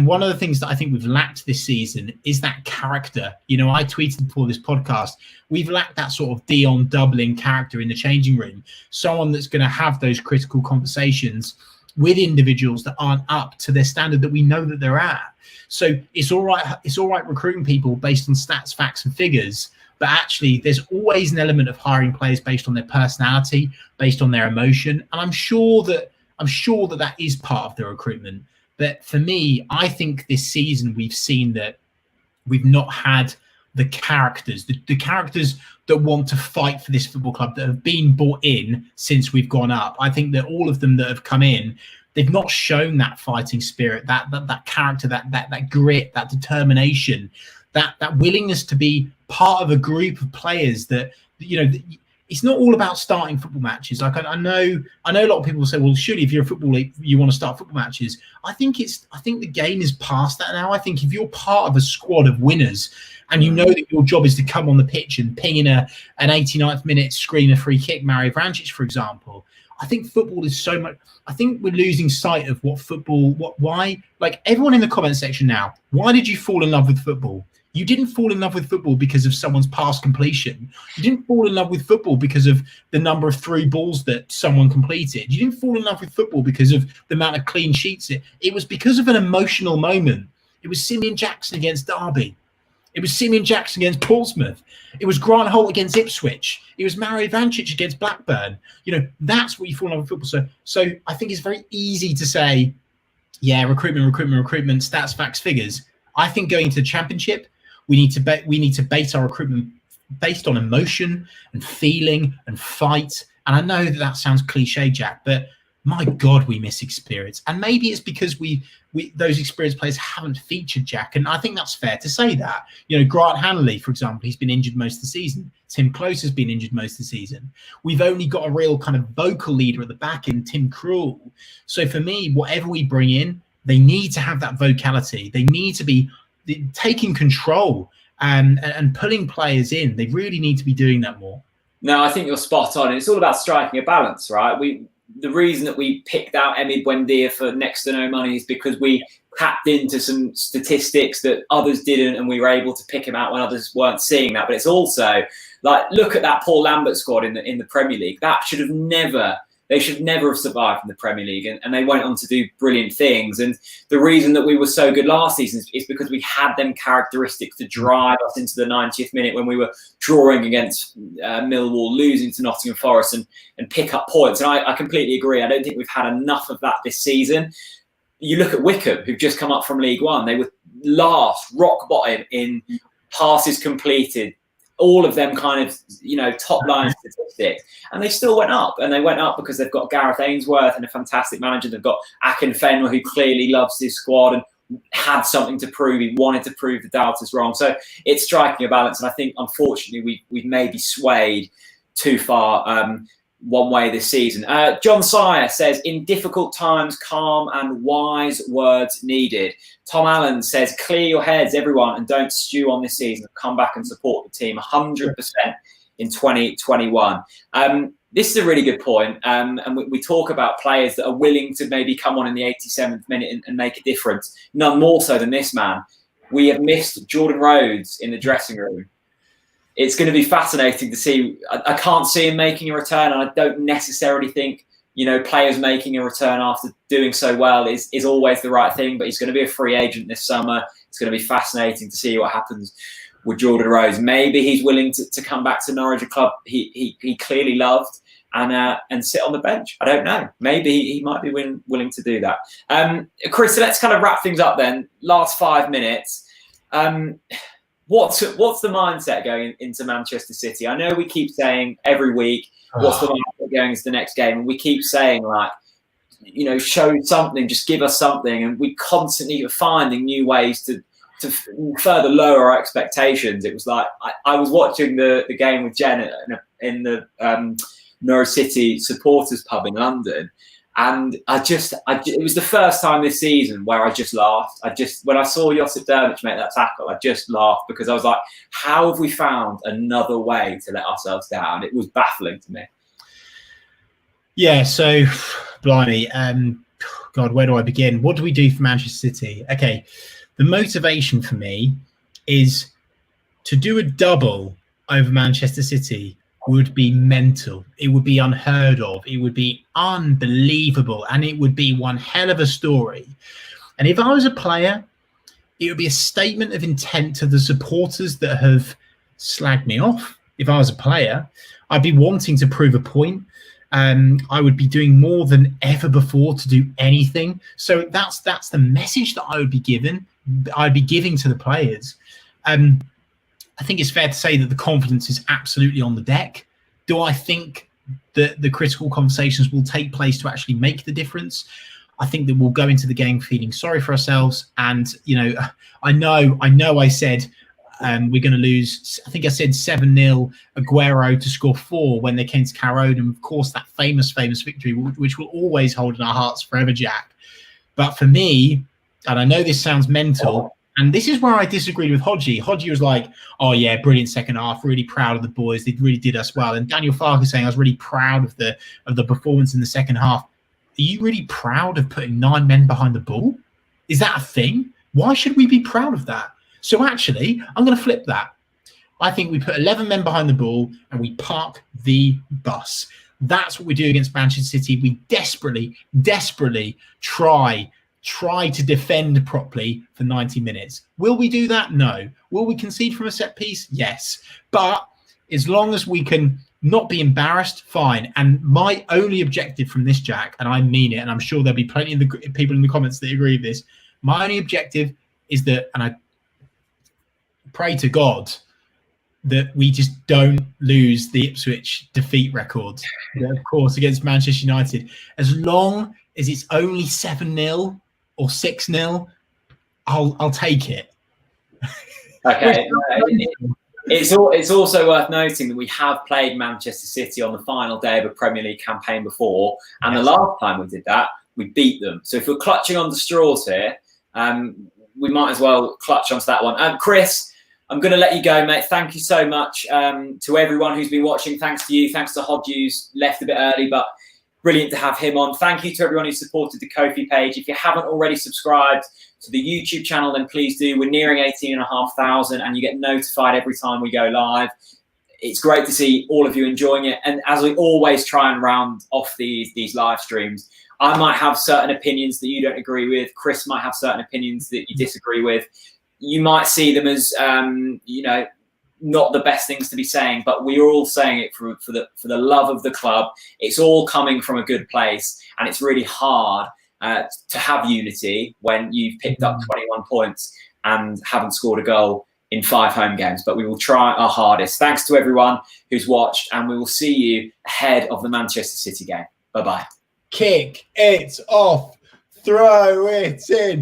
one of the things that I think we've lacked this season is that character. You know, I tweeted before this podcast, we've lacked that sort of Dion Dublin character in the changing room, someone that's going to have those critical conversations with individuals that aren't up to their standard that we know that they're at. So it's all right recruiting people based on stats, facts and figures, but actually there's always an element of hiring players based on their personality, based on their emotion. And I'm sure that is part of the recruitment. But for me, I think this season we've seen that we've not had the characters, the characters that want to fight for this football club, that have been brought in since we've gone up. I think that all of them that have come in, they've not shown that fighting spirit, that character, that grit, that determination, that willingness to be part of a group of players that, you know, it's not all about starting football matches. Like I know a lot of people will say, well, surely if you're a footballer, you want to start football matches. I think the game is past that now. I think if you're part of a squad of winners and you know that your job is to come on the pitch and ping in an 89th minute screamer free kick, Mario Vrancic, for example, I think football is so much. I think we're losing sight of why, like everyone in the comment section now, why did you fall in love with football? You didn't fall in love with football because of someone's past completion. You didn't fall in love with football because of the number of through balls that someone completed. You didn't fall in love with football because of the amount of clean sheets. It was because of an emotional moment. It was Simeon Jackson against Derby. It was Simeon Jackson against Portsmouth. It was Grant Holt against Ipswich. It was Mario Vrancic against Blackburn. You know, that's what you fall in love with football. So I think it's very easy to say, yeah, recruitment, stats, facts, figures. I think going to the Championship, we need to base our recruitment based on emotion and feeling and fight. And I know that sounds cliche, Jack, but my God, we miss experience. And maybe it's because those experienced players haven't featured, Jack. And I think that's fair to say that. You know, Grant Hanley, for example, he's been injured most of the season. Tim Close has been injured most of the season. We've only got a real kind of vocal leader at the back in Tim Krul. So for me, whatever we bring in, they need to have that vocality. They need to be taking control and pulling players in. They really need to be doing that more. No, I think you're spot on. It's all about striking a balance, right? The reason that we picked out Emi Buendia for next to no money is because we tapped into some statistics that others didn't, and we were able to pick him out when others weren't seeing that. But it's also like, look at that Paul Lambert squad in the Premier League. They should never have survived in the Premier League, and they went on to do brilliant things. And the reason that we were so good last season is because we had them characteristics to drive us into the 90th minute when we were drawing against Millwall, losing to Nottingham Forest, and pick up points. And I completely agree. I don't think we've had enough of that this season. You look at Wickham, who've just come up from League One. They were last, rock bottom in passes completed, all of them kind of, top line statistics, and they still went up. And they went up because they've got Gareth Ainsworth and a fantastic manager. They've got Akinfenwa, who clearly loves his squad and had something to prove. He wanted to prove the doubters wrong. So it's striking a balance. And I think, unfortunately, we've maybe swayed too far one way this season. John Sire says, in difficult times, calm and wise words needed. Tom Allen says, clear your heads, everyone, and don't stew on this season. Come back and support the team 100% in 2021. This is a really good point. And we talk about players that are willing to maybe come on in the 87th minute and make a difference. None more so than this man. We have missed Jordan Rhodes in the dressing room. It's going to be fascinating to see. I can't see him making a return, and I don't necessarily think, players making a return after doing so well is always the right thing, but he's going to be a free agent this summer. It's going to be fascinating to see what happens with Jordan Rhodes. Maybe he's willing to come back to Norwich, a club he clearly loved, and sit on the bench. I don't know. Maybe he might be willing to do that. Chris, so let's kind of wrap things up then. Last 5 minutes. What's the mindset going into Manchester City? I know we keep saying every week, what's the mindset going into the next game? And we keep saying, show something, just give us something. And we constantly are finding new ways to further lower our expectations. It was like, I was watching the game with Jen in the Norwich City supporters pub in London. And it was the first time this season where I just laughed. When I saw Josip Drmic make that tackle, I just laughed because I was like, how have we found another way to let ourselves down? It was baffling to me. Yeah, so, blimey, God, where do I begin? What do we do for Manchester City? Okay, the motivation for me is to do a double over Manchester City would be mental. It would be unheard of. It would be unbelievable. And it would be one hell of a story. And if I was a player, it would be a statement of intent to the supporters that have slagged me off. If I was a player, I'd be wanting to prove a point. I would be doing more than ever before to do anything. So that's the message that I'd be giving to the players. I think it's fair to say that the confidence is absolutely on the deck. Do I think that the critical conversations will take place to actually make the difference? I think that we'll go into the game feeling sorry for ourselves. And, I know I said we're going to lose. I think I said 7-0 Aguero to score 4 when they came to Carrow Road. And of course, that famous victory, which will always hold in our hearts forever, Jack. But for me, and I know this sounds mental, and this is where I disagreed with Hodge. Hodge was like, oh, yeah, brilliant second half. Really proud of the boys. They really did us well. And Daniel Farke is saying, I was really proud of the performance in the second half. Are you really proud of putting 9 men behind the ball? Is that a thing? Why should we be proud of that? So actually, I'm going to flip that. I think we put 11 men behind the ball and we park the bus. That's what we do against Manchester City. We desperately try to defend properly for 90 minutes. Will we do that? No. Will we concede from a set piece? Yes. But as long as we can not be embarrassed, fine. And my only objective from this, Jack, and I mean it, and I'm sure there'll be plenty of the people in the comments that agree with this, my only objective is that, and I pray to God, that we just don't lose the Ipswich defeat record, of course, against Manchester United. As long as it's only 7-0 or 6-0, I'll take it. Okay. It's also worth noting that we have played Manchester City on the final day of a Premier League campaign before, and the last time we did that, we beat them. So if we're clutching on the straws here, we might as well clutch onto that one. Chris, I'm going to let you go, mate. Thank you so much to everyone who's been watching. Thanks to you. Thanks to Hodge, who's left a bit early, but brilliant to have him on. Thank you to everyone who supported the Ko-fi page. If you haven't already subscribed to the YouTube channel, then please do. We're nearing 18,500 and you get notified every time we go live. It's great to see all of you enjoying it. And as we always try and round off these live streams, I might have certain opinions that you don't agree with. Chris might have certain opinions that you disagree with. You might see them as, not the best things to be saying, but we're all saying it for the love of the club. It's all coming from a good place, and it's really hard to have unity when you've picked up 21 points and haven't scored a goal in 5 home games, but we will try our hardest. Thanks to everyone who's watched, and we will see you ahead of the Manchester City game. Bye-bye. Kick it off. Throw it in.